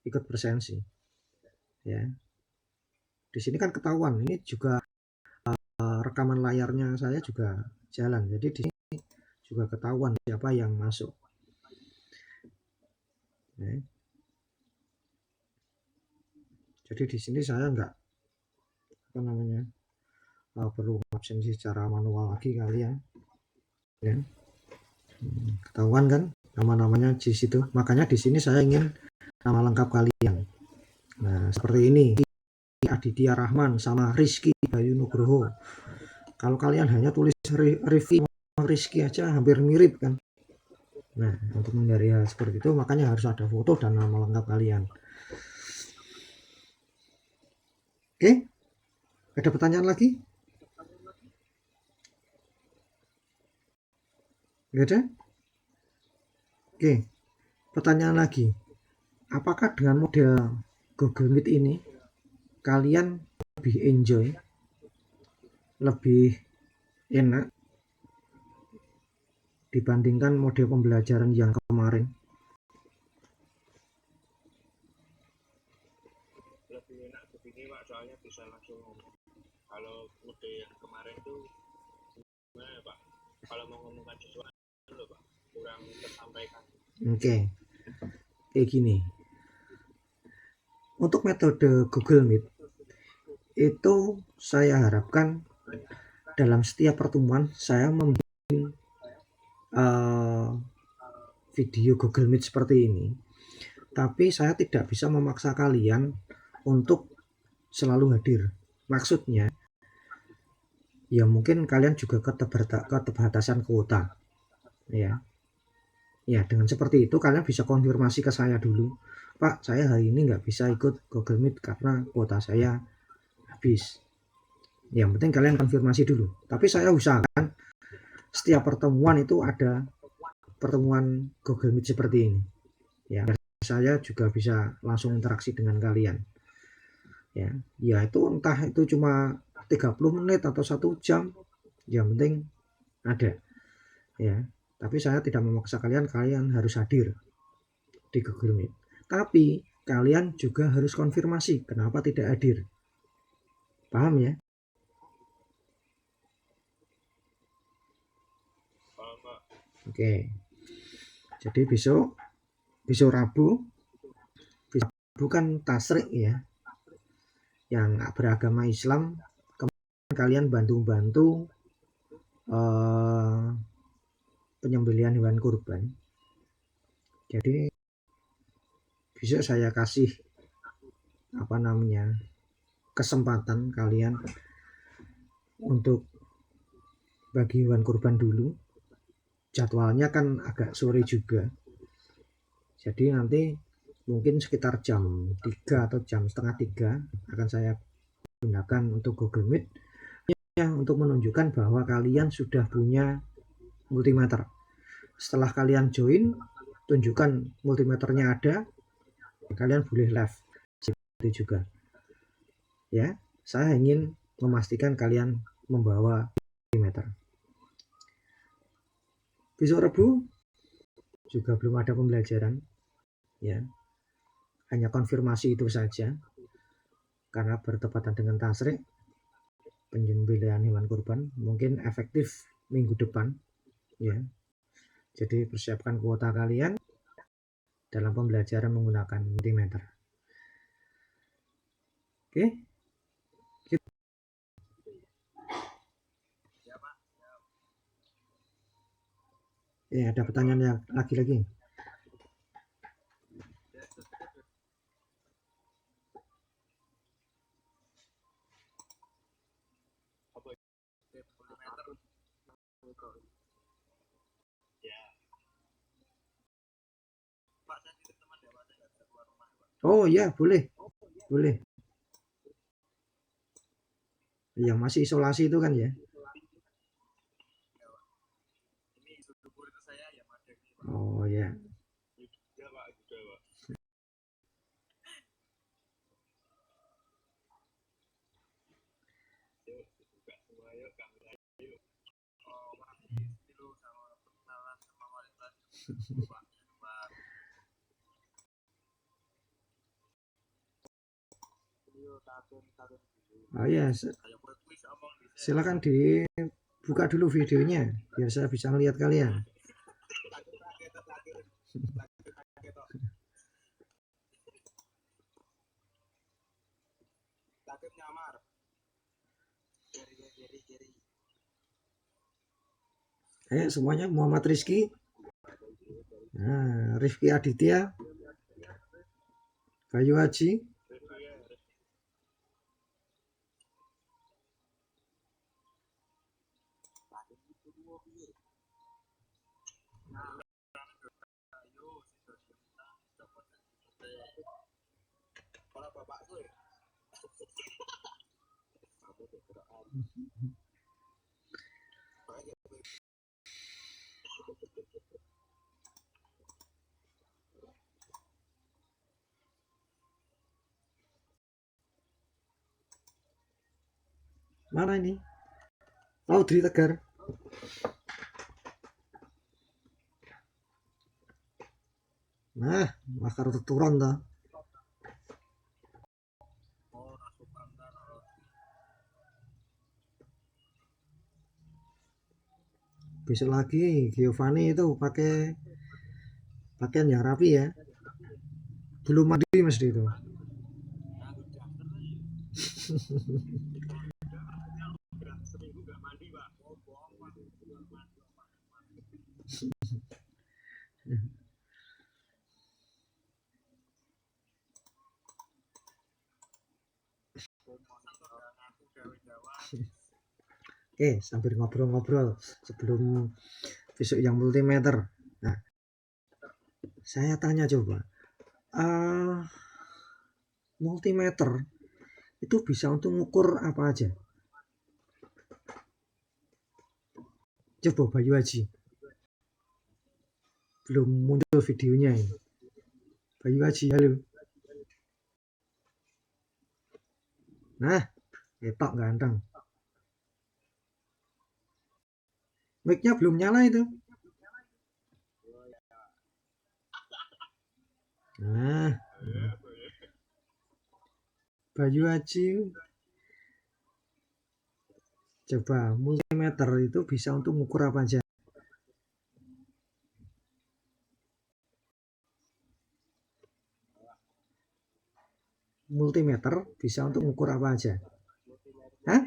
Speaker 1: ikut bersensi ya. Di sini kan ketahuan, ini juga rekaman layarnya saya juga jalan, jadi di sini juga ketahuan siapa yang masuk ya. Jadi di sini saya nggak perlu absensi secara manual lagi kalian ya. Ketahuan kan nama-namanya di situ, makanya di sini saya ingin nama lengkap kalian. Nah seperti ini, Aditya Rahman sama Rizky Bayu Nugroho. Kalau kalian hanya tulis review Rizky aja hampir mirip kan. Nah untuk menghindari hal seperti itu makanya harus ada foto dan nama lengkap kalian. Oke, ada pertanyaan lagi? Nggak ada? Oke, pertanyaan lagi. Apakah dengan model Google Meet ini kalian lebih enjoy, lebih enak dibandingkan model pembelajaran yang kemarin?
Speaker 2: Lebih enak begini Pak, soalnya bisa langsung ngomong. Kalau mode yang kemarin tuh gimana Pak? Kalau mau ngomongkan sesuatu loh Pak, kurang tersampaikan.
Speaker 1: Oke, kayak gini. Untuk metode Google Meet itu saya harapkan dalam setiap pertemuan saya membuat video Google Meet seperti ini, tapi saya tidak bisa memaksa kalian untuk selalu hadir. Maksudnya ya mungkin kalian juga keterbatasan kuota ya. Ya dengan seperti itu kalian bisa konfirmasi ke saya dulu, Pak saya hari ini nggak bisa ikut Google Meet karena kuota saya habis. Yang penting kalian konfirmasi dulu. Tapi saya usahakan setiap pertemuan itu ada pertemuan Google Meet seperti ini ya, saya juga bisa langsung interaksi dengan kalian ya. Ya itu entah itu cuma 30 menit atau 1 jam, yang penting ada ya. Tapi saya tidak memaksa kalian harus hadir di Google Meet, tapi kalian juga harus konfirmasi kenapa tidak hadir. Paham ya? Oke, jadi besok Rabu bukan tasrik ya, yang beragama Islam, kalian bantu penyembelihan hewan kurban. Jadi besok saya kasih kesempatan kalian untuk bagi hewan kurban dulu. Jadwalnya kan agak sore juga, jadi nanti mungkin sekitar jam 3 atau jam setengah 3 akan saya gunakan untuk Google Meet. tujuannya untuk menunjukkan bahwa kalian sudah punya multimeter. Setelah kalian join, tunjukkan multimeternya ada, kalian boleh live. Itu juga ya, saya ingin memastikan kalian membawa multimeter. Besok Rabu juga belum ada pembelajaran ya, hanya konfirmasi itu saja karena bertepatan dengan tasrik penyembelihan hewan kurban, mungkin efektif minggu depan ya. Jadi persiapkan kuota kalian dalam pembelajaran menggunakan multimeter. Oke. Ya, ada pertanyaan lagi. Oh ya, boleh. Yang masih isolasi itu kan ya. Oh ya. Oh ya, silakan dibuka dulu videonya biar saya bisa melihat kalian. Ayo semuanya, Muhammad Rizky, nah, Rifki Aditya, Bayu Haji, mana ini? Audrey Tegar. Nah, makar turun toh. Besok lagi Giovanni itu pakai pakaian yang rapi ya. Belum mandi mesti itu. Oke, sambil ngobrol-ngobrol sebelum besok yang multimeter. Nah, saya tanya coba, multimeter itu bisa untuk mengukur apa aja? Coba Bayu Haji. Belum muncul videonya ini. Bayu Haji, halo. Nah, ketok ganteng. Mic-nya belum nyala itu. Nah, Bayu Haji, coba multimeter itu bisa untuk mengukur apa aja? Multimeter bisa untuk mengukur apa aja? Hah?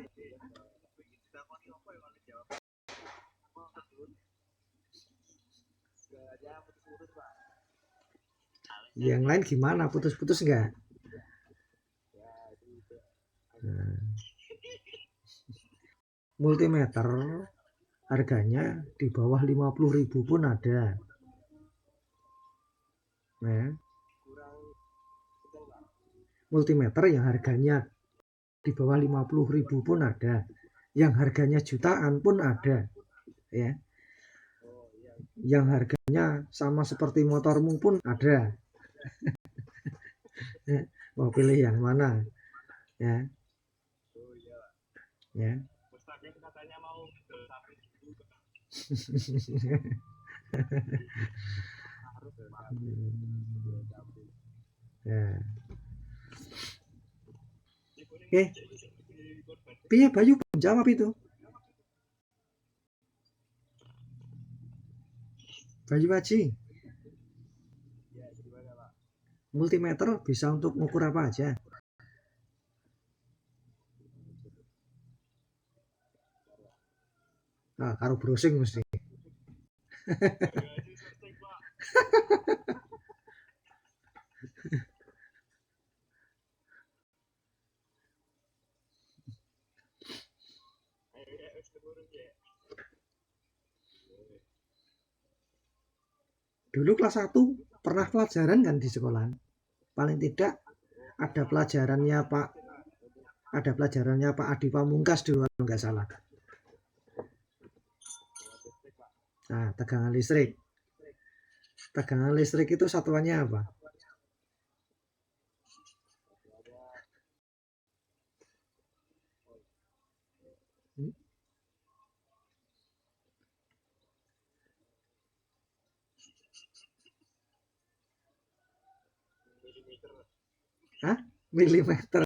Speaker 1: Yang lain gimana? Putus-putus enggak? Nah, multimeter harganya di bawah 50.000 pun ada. Nah, multimeter yang harganya di bawah 50.000 pun ada. yang harganya jutaan pun ada, ya. Yang harganya sama seperti motormu pun ada. Mau pilih yang mana, ya? Ya.
Speaker 2: Katanya mau sapi dulu.
Speaker 1: Ya. Oke. Piye Bayu jawab itu? Bayu Haji. Multimeter bisa untuk mengukur apa aja? Nah, karo browsing mesti. Dulu kelas 1 pernah pelajaran kan di sekolah. Paling tidak ada pelajarannya Pak Adi Pamungkas dulu kalau nggak salah. Nah, tegangan listrik. Tegangan listrik itu satuannya apa? Hah? Milimeter.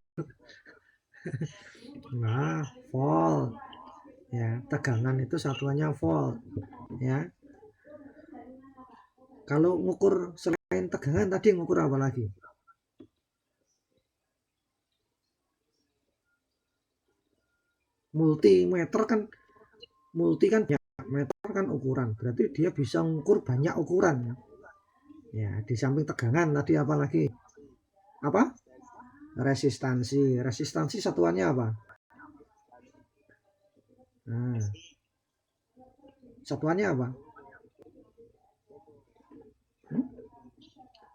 Speaker 1: Nah, volt. Ya, tegangan itu satuannya volt. Ya. Kalau ngukur selain tegangan tadi ngukur apa lagi? Multimeter kan, multi kan banyak, meter kan ukuran, berarti dia bisa mengukur banyak ukuran. Ya, di samping tegangan tadi apa lagi? Apa? Resistansi. Resistansi satuannya apa? Nah, satuannya apa?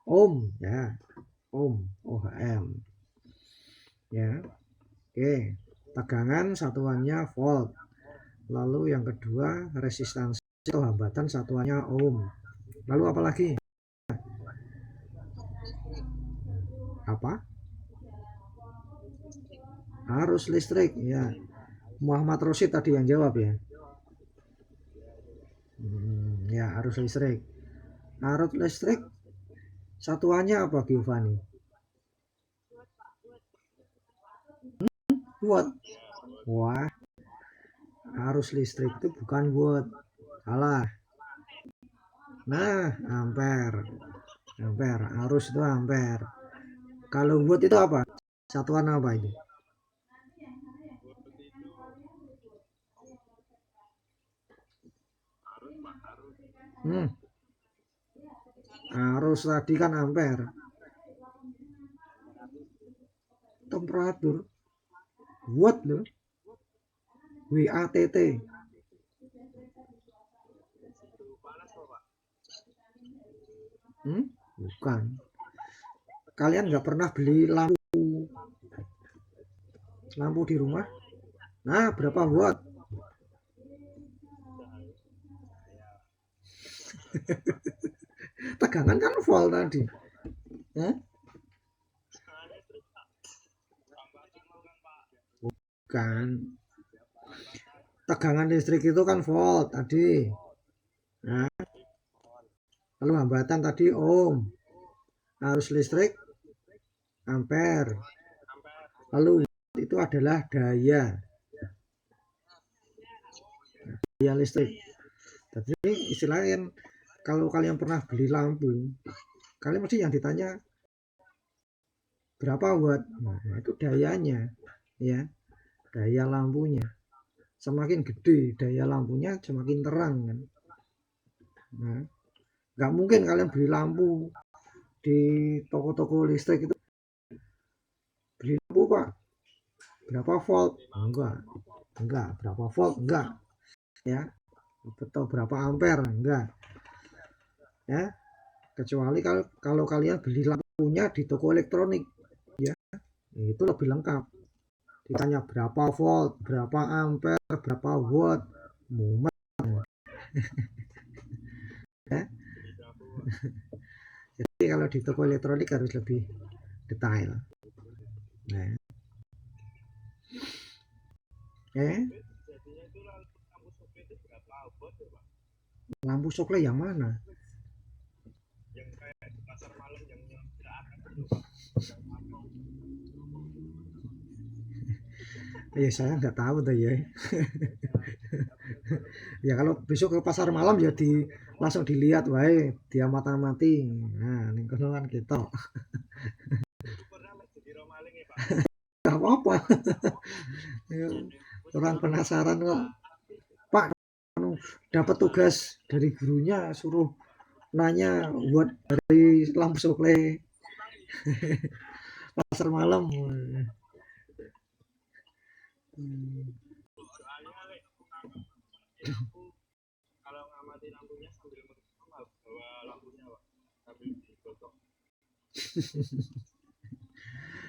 Speaker 1: Ohm, ya. Ohm, ohm. Ya. Oke. Tegangan satuannya volt. Lalu yang kedua resistansi atau hambatan satuannya ohm. Lalu apa lagi? Apa? Arus listrik, ya. Muhammad Rosid tadi yang jawab ya. Ya, arus listrik. Arus listrik satuannya apa, Giovanni? Watt. Wah, arus listrik itu bukan watt. Salah. Nah, ampere. Ampere, arus itu ampere. Kalau watt itu apa? Satuan apa itu? Arus tadi kan ampere. Temperatur. Watt loh. WATT. Bukan. Kalian nggak pernah beli lampu di rumah? Nah, berapa watt? Tegangan kan volt tadi. Bukan. Tegangan listrik itu kan volt tadi. Nah, lalu hambatan tadi ohm. Arus listrik ampere. Lalu itu adalah daya. Daya listrik. Jadi istilahnya kalau kalian pernah beli lampu, kalian mesti yang ditanya berapa watt. Nah, itu dayanya, ya. Daya lampunya. Semakin gede daya lampunya, semakin terang kan. Nah, nggak mungkin kalian beli lampu di toko-toko listrik itu beli lampu Pak berapa volt, enggak berapa volt, enggak ya, atau berapa ampere, enggak ya, kecuali kalau kalian beli lampunya di toko elektronik ya, itu lebih lengkap ditanya berapa volt, berapa ampere, berapa watt, mumet ya. Jadi kalau di toko elektronik harus lebih detail. Nah,
Speaker 2: Jadinya itu lampu supply itu berapa watt ya, Pak?
Speaker 1: lampu supply yang mana?
Speaker 2: Yang kayak di pasar malam yang nggak ada itu, Pak.
Speaker 1: Ya saya nggak tahu tuh ya. Ya kalau besok ke pasar malam ya langsung dilihat wae dia mata-mati. Nah, ning kono kan kita.
Speaker 2: Pernah jadi romaling ya, Pak?
Speaker 1: Gak apa-apa. Orang penasaran kok. Pak, dapat tugas dari gurunya suruh nanya buat dari lampu supply pasar malam.
Speaker 2: Kalau ngamati lampunya sambil bawa lampunya, Pak, sambil digosok.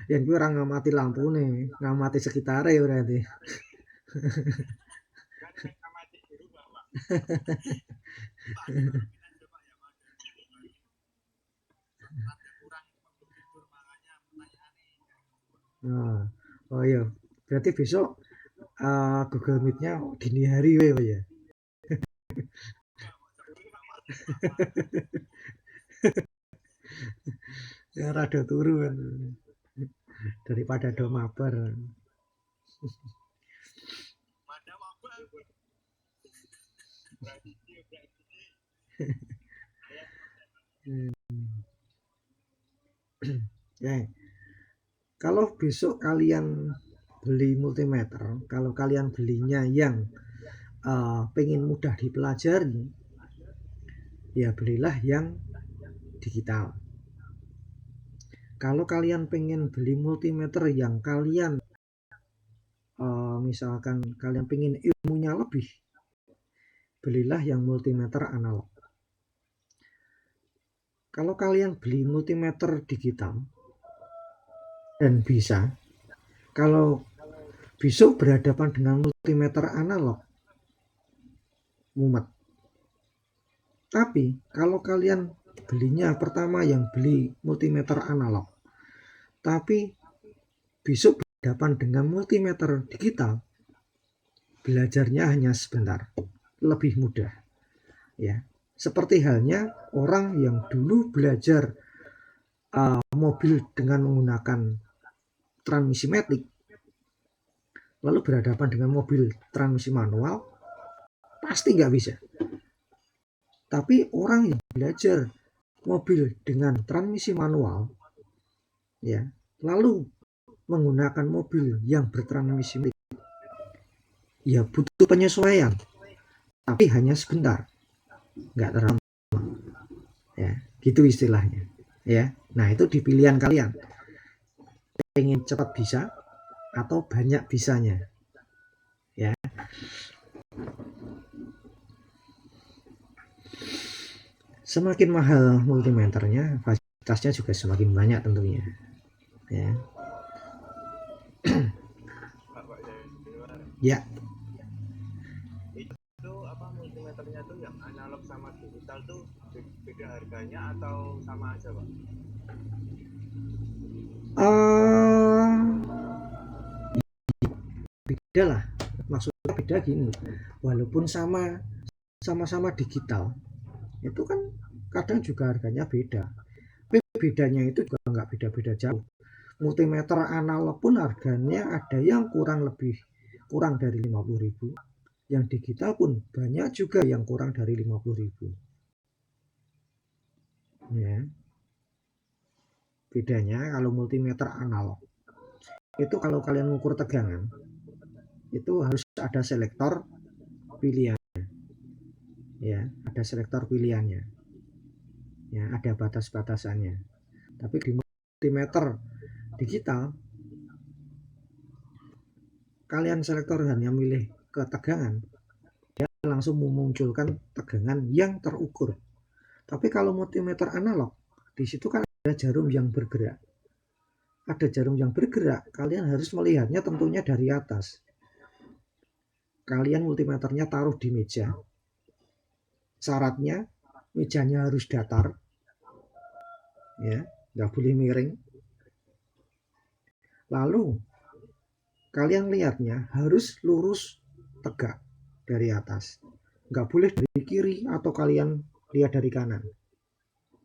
Speaker 1: Yang gue orang ngamati lampu nih, ngamati sekitarnya berarti.
Speaker 2: Kan ngamati di rumah, Pak.
Speaker 1: Nah, oh iya, berarti besok Google Meet-nya dini hari ya. Ya rada turu kan. Daripada do mabar. Ya. Kalau besok kalian beli multimeter, kalau kalian belinya yang pengen mudah dipelajari, ya belilah yang digital. Kalau kalian pengen beli multimeter yang kalian misalkan kalian pengen ilmunya lebih, belilah yang multimeter analog. Kalau kalian beli multimeter digital dan bisa, kalau besok berhadapan dengan multimeter analog, mumet. Tapi kalau kalian belinya pertama yang beli multimeter analog, tapi besok berhadapan dengan multimeter digital, belajarnya hanya sebentar, lebih mudah. Ya, seperti halnya orang yang dulu belajar mobil dengan menggunakan transmisi matic, lalu berhadapan dengan mobil transmisi manual, pasti nggak bisa. Tapi orang yang belajar mobil dengan transmisi manual, ya, lalu menggunakan mobil yang bertransmisi matic, ya butuh penyesuaian, tapi hanya sebentar, nggak terlalu lama. Ya, gitu istilahnya. Ya, nah itu di pilihan kalian. Pengen cepat bisa atau banyak bisanya. Ya. Semakin mahal multimeternya, fasilitasnya juga semakin banyak tentunya. Ya. Ya.
Speaker 2: Itu apa multimeternya tuh yang analog sama digital tuh beda harganya atau sama aja, Pak?
Speaker 1: Beda lah, maksudnya beda gini, walaupun sama-sama digital, itu kan kadang juga harganya beda. Tapi bedanya itu juga nggak beda-beda jauh. Multimeter analog pun harganya ada yang kurang dari 50.000. Yang digital pun banyak juga yang kurang dari 50.000. Ya. Bedanya kalau multimeter analog, itu kalau kalian mengukur tegangan, itu harus ada selektor pilihannya. Ya, ada selektor pilihannya. Ya, ada batas-batasannya. Tapi di multimeter digital, kalian selektor hanya milih ke tegangan, dia langsung memunculkan tegangan yang terukur. Tapi kalau multimeter analog, di situ kan ada jarum yang bergerak. ada jarum yang bergerak, kalian harus melihatnya tentunya dari atas. Kalian multimeternya taruh di meja. Syaratnya mejanya harus datar, ya, nggak boleh miring. Lalu kalian lihatnya harus lurus tegak dari atas, nggak boleh dari kiri atau kalian lihat dari kanan.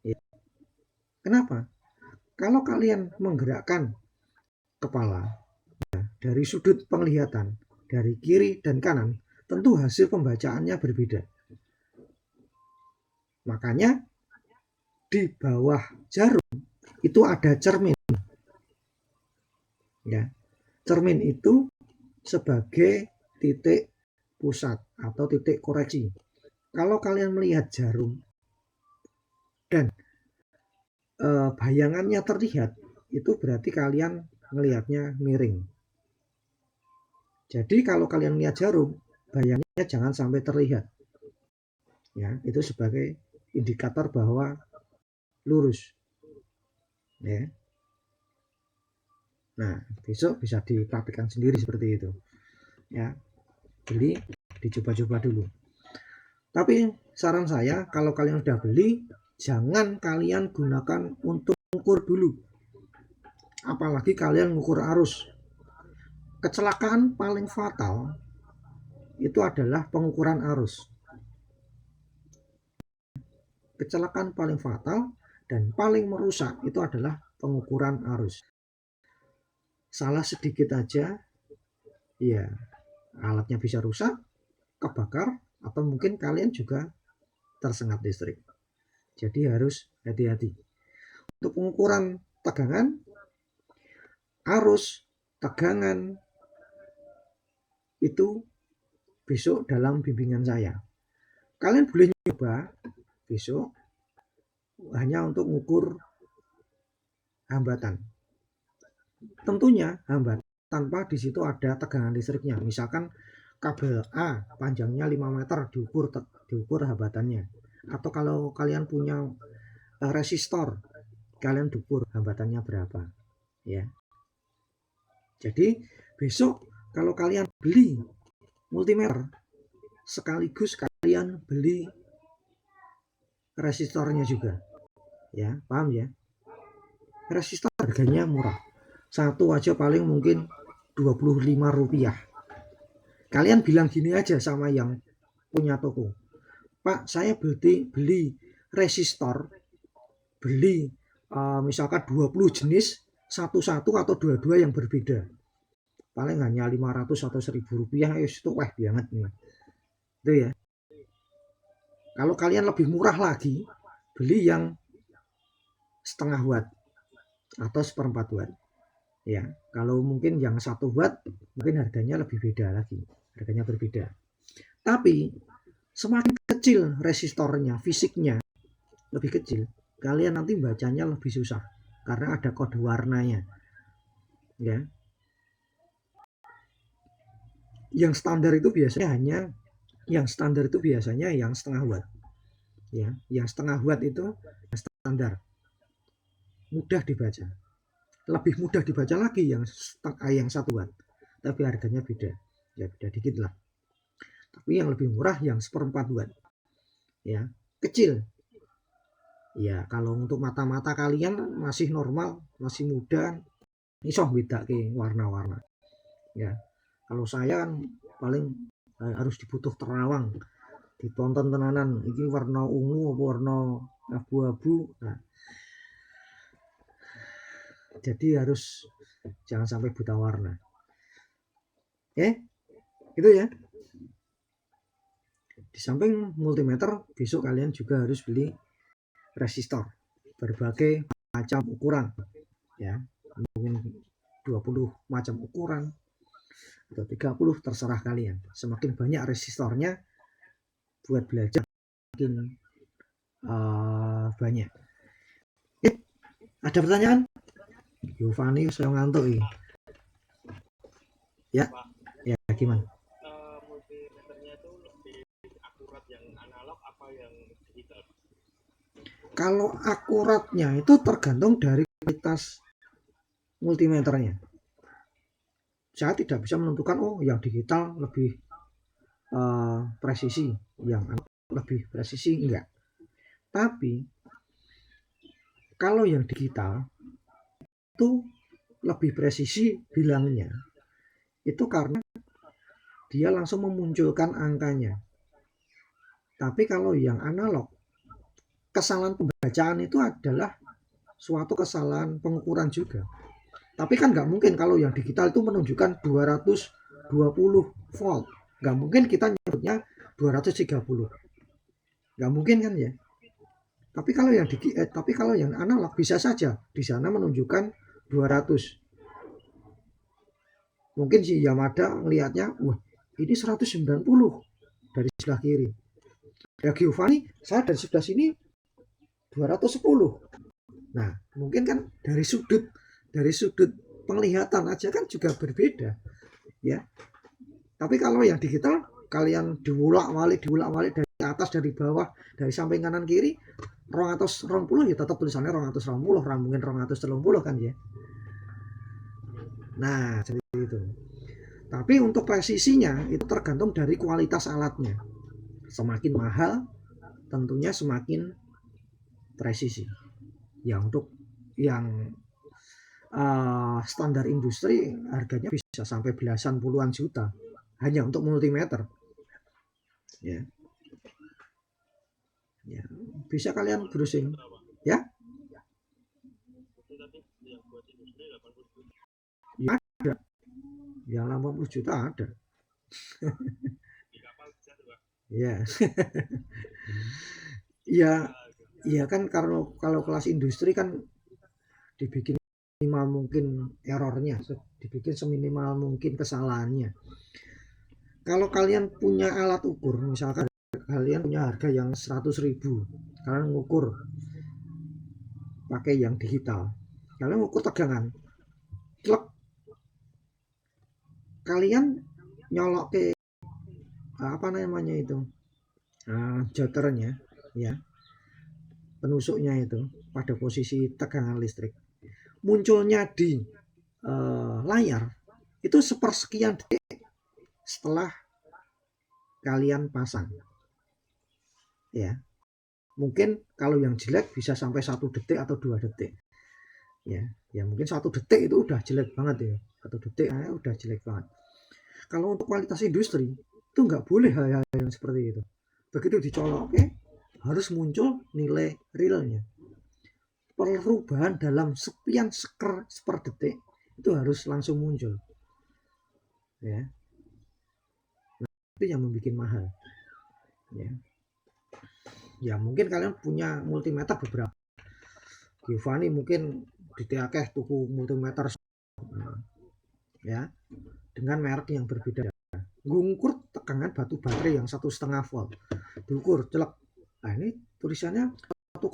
Speaker 1: Ya. Kenapa? Kalau kalian menggerakkan kepala dari sudut penglihatan dari kiri dan kanan, tentu hasil pembacaannya berbeda. Makanya di bawah jarum itu ada cermin. Ya, cermin itu sebagai titik pusat atau titik koreksi. Kalau kalian melihat jarum dan bayangannya terlihat, itu berarti kalian melihatnya miring. Jadi kalau kalian lihat jarum, bayangannya jangan sampai terlihat. Ya, itu sebagai indikator bahwa lurus. Ya. Nah, besok bisa dipraktikkan sendiri seperti itu. Ya, beli, dicoba-coba dulu. Tapi saran saya, kalau kalian sudah beli, jangan kalian gunakan untuk mengukur dulu. Apalagi kalian mengukur arus. Kecelakaan paling fatal itu adalah pengukuran arus. Kecelakaan paling fatal dan paling merusak itu adalah pengukuran arus. Salah sedikit aja, ya alatnya bisa rusak, kebakar, atau mungkin kalian juga tersengat listrik. Jadi harus hati-hati. Untuk pengukuran tegangan, arus, tegangan, itu besok dalam bimbingan saya. Kalian boleh nyoba besok hanya untuk mengukur hambatan. Tentunya hambatan tanpa di situ ada tegangan listriknya. Misalkan kabel A panjangnya 5 meter diukur hambatannya. Atau kalau kalian punya resistor, kalian ukur hambatannya berapa, ya. Jadi besok kalau kalian beli multimeter, sekaligus kalian beli resistornya juga, ya, paham ya? Resistor harganya murah, satu aja paling mungkin Rp25. Kalian bilang gini aja sama yang punya toko, Pak, saya beli resistor, beli misalkan 20 jenis, satu-satu atau dua-dua yang berbeda, paling hanya 500 atau Rp1.000, itu wah banget nih. Itu ya. Kalau kalian lebih murah lagi, beli yang setengah watt atau seperempat watt. Ya, kalau mungkin yang 1 watt mungkin harganya lebih beda lagi, harganya berbeda. Tapi semakin kecil resistornya, fisiknya lebih kecil, kalian nanti bacanya lebih susah karena ada kode warnanya. Ya. Yang standar itu biasanya yang setengah watt. Ya, yang setengah watt itu standar. Mudah dibaca. Lebih mudah dibaca lagi yang 1 watt. Tapi harganya beda. Ya, beda dikit lah. Tapi yang lebih murah yang 1/4 watt. Ya, kecil. Ya, kalau untuk mata-mata kalian masih normal, masih muda, iso bedake warna-warna. Ya. Kalau saya kan paling harus dibutuh terawang, ditonton tenanan, ini warna ungu apa warna abu-abu. Nah, jadi harus jangan sampai buta warna. Oke, itu ya. Di samping multimeter, besok kalian juga harus beli resistor berbagai macam ukuran, ya, mungkin 20 macam ukuran atau 30, terserah kalian. Semakin banyak resistornya buat belajar makin banyak. Ada pertanyaan? Giovanni saya ngantuk ini. Ya, ya gimana?
Speaker 2: Multimeternya itu lebih akurat yang analog apa yang digital?
Speaker 1: Kalau akuratnya itu tergantung dari kualitas multimeternya. Saya tidak bisa menentukan yang digital lebih presisi, yang lebih presisi, enggak. Tapi kalau yang digital itu lebih presisi bilangnya, itu karena dia langsung memunculkan angkanya. Tapi kalau yang analog, kesalahan pembacaan itu adalah suatu kesalahan pengukuran juga. Tapi kan nggak mungkin kalau yang digital itu menunjukkan 220 volt. Nggak mungkin kita nyebutnya 230. Nggak mungkin kan ya. Tapi kalau yang analog bisa saja di sana menunjukkan 200. Mungkin si Yamada melihatnya, wah ini 190 dari sebelah kiri. Ya Giovanni, saya dari sebelah sini 210. Nah, mungkin kan dari sudut penglihatan aja kan juga berbeda, ya. Tapi kalau yang digital, kalian diulak-walik dari atas, dari bawah, dari samping kanan kiri, 220 ya tetap tulisannya 220, mungkin 230 kan ya. Nah, seperti itu. Tapi untuk presisinya itu tergantung dari kualitas alatnya. Semakin mahal, tentunya semakin presisi. Ya untuk yang standar industri harganya bisa sampai belasan puluhan juta hanya untuk multimeter. Ya. Ya, bisa kalian browsing. Ya? Ya ada. Yang 80 juta ada. Ya. Ya kan kalau kelas industri kan dibikin minimal mungkin errornya, dibikin seminimal mungkin kesalahannya. Kalau kalian punya alat ukur, misalkan kalian punya harga yang 100.000, kalian ngukur pakai yang digital, kalian ngukur tegangan, klek, kalian nyolok ke apa namanya itu, joternya, ya, penusuknya itu pada posisi tegangan listrik, munculnya di layar itu sepersekian detik setelah kalian pasang, ya. Mungkin kalau yang jelek bisa sampai 1 detik atau 2 detik, ya mungkin 1 detik itu udah jelek banget ya, 1 detik udah jelek banget. Kalau untuk kualitas industri itu nggak boleh hal-hal yang seperti itu. Begitu dicolok, harus muncul nilai realnya. Perubahan dalam sekian per detik itu harus langsung muncul, ya. Nah, itu yang membuat mahal, ya mungkin kalian punya multimeter beberapa. Giovanni mungkin di TAKeh tuku multimeter, ya, dengan merek yang berbeda. Ngukur tegangan batu baterai yang 1,5 volt, diukur celek. Nah ini tulisannya 1,5,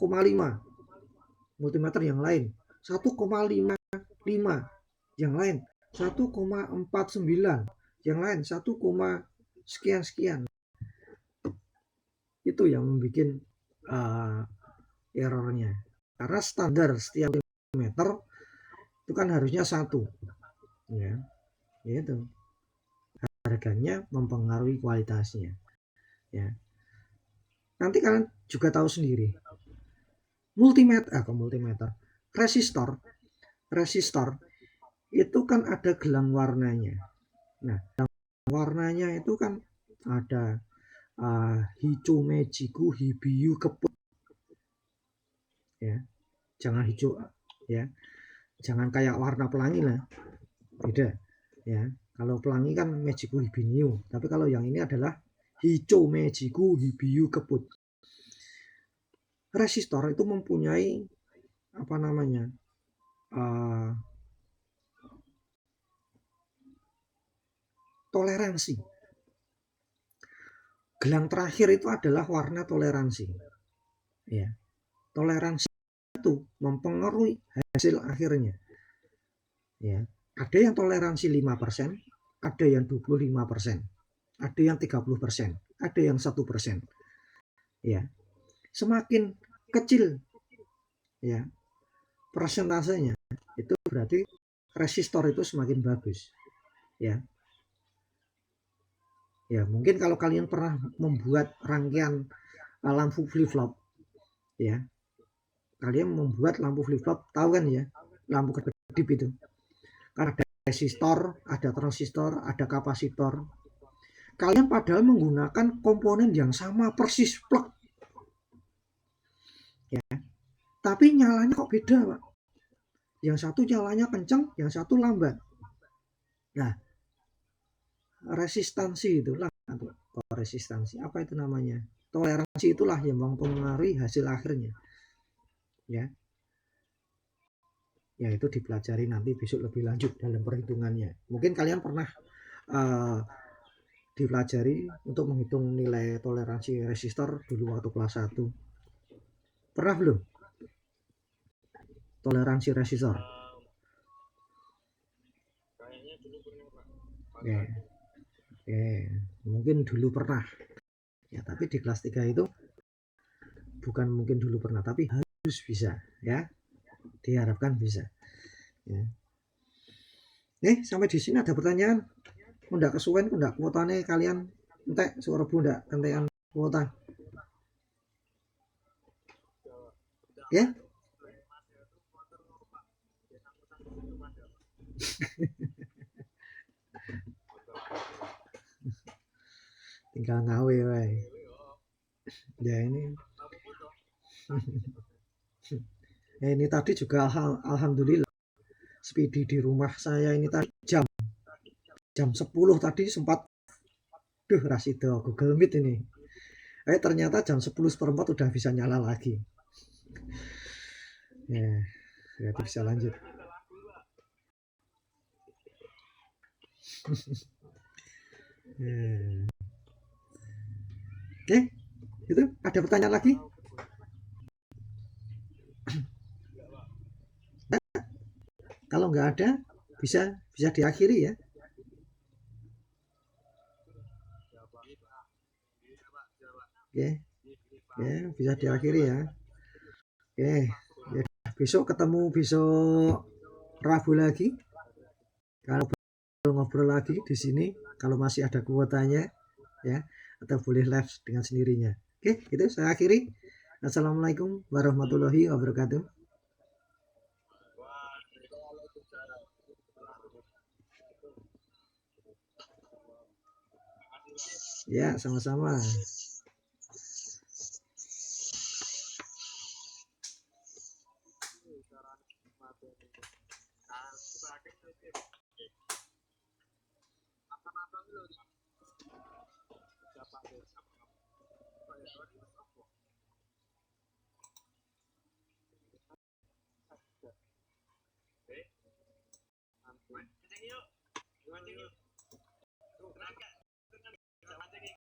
Speaker 1: multimeter yang lain 1,55, yang lain 1,49, yang lain 1, sekian. Itu yang membuat errornya, karena standar setiap multimeter itu kan harusnya 1, ya, itu harganya mempengaruhi kualitasnya, ya. Nanti kalian juga tahu sendiri, multimeter resistor itu kan ada gelang warnanya. Nah, gelang warnanya itu kan ada hijau mejiku, hibiu, keput, ya. Jangan hijau, ya, jangan kayak warna pelangi lah, beda, ya. Kalau pelangi kan mejiku, hibiniu, tapi kalau yang ini adalah hijau mejiku, hibiu, keput. Resistor itu mempunyai apa namanya, toleransi. Gelang terakhir itu adalah warna toleransi, ya. Toleransi itu mempengaruhi hasil akhirnya, ya. Ada yang toleransi 5%, ada yang 25%, ada yang 30%, ada yang 1%, ya. Semakin kecil, ya, persentasenya, itu berarti resistor itu semakin bagus. Ya. Ya, mungkin kalau kalian pernah membuat rangkaian lampu flip-flop, ya. Kalian membuat lampu flip-flop, tahu kan ya? Lampu kedip itu. Kan ada resistor, ada transistor, ada kapasitor. Kalian padahal menggunakan komponen yang sama persis plug. Ya. Tapi nyalanya kok beda, Pak. Yang satu nyalanya kencang, yang satu lambat. Nah, resistansi itulah atau resistansi apa itu namanya, toleransi itulah yang mempengaruhi hasil akhirnya, ya itu dipelajari nanti besok lebih lanjut dalam perhitungannya. Mungkin kalian pernah dipelajari untuk menghitung nilai toleransi resistor dulu waktu kelas 1. Pernah belum toleransi resistor?
Speaker 2: Kayaknya dulu pernah, Pak.
Speaker 1: Mungkin dulu pernah ya, tapi di kelas 3 itu bukan mungkin dulu pernah, tapi harus bisa, ya diharapkan bisa, ya. Sampai di sini ada pertanyaan? Ndak kesuwen ndak kuotane kalian entek suara bu ndak entekan kuota, ya. Tinggal ngawe wae. Ya ini ini tadi juga alhamdulillah speedy di rumah saya ini tadi jam 10 tadi sempat Rasido Google Meet ini. Ternyata jam 10:04 udah bisa nyala lagi. Ya, berarti bisa lanjut. Oke, itu ada pertanyaan lagi? Kalau nggak ada, bisa diakhiri ya. Oke, bisa diakhiri ya. Oke, ya, besok ketemu besok Rabu lagi. Kalau ngobrol lagi di sini, kalau masih ada kuotanya, ya, atau boleh live dengan sendirinya. Oke, itu saya akhiri. Assalamualaikum warahmatullahi wabarakatuh. Ya, sama-sama.
Speaker 2: Mancing yuk.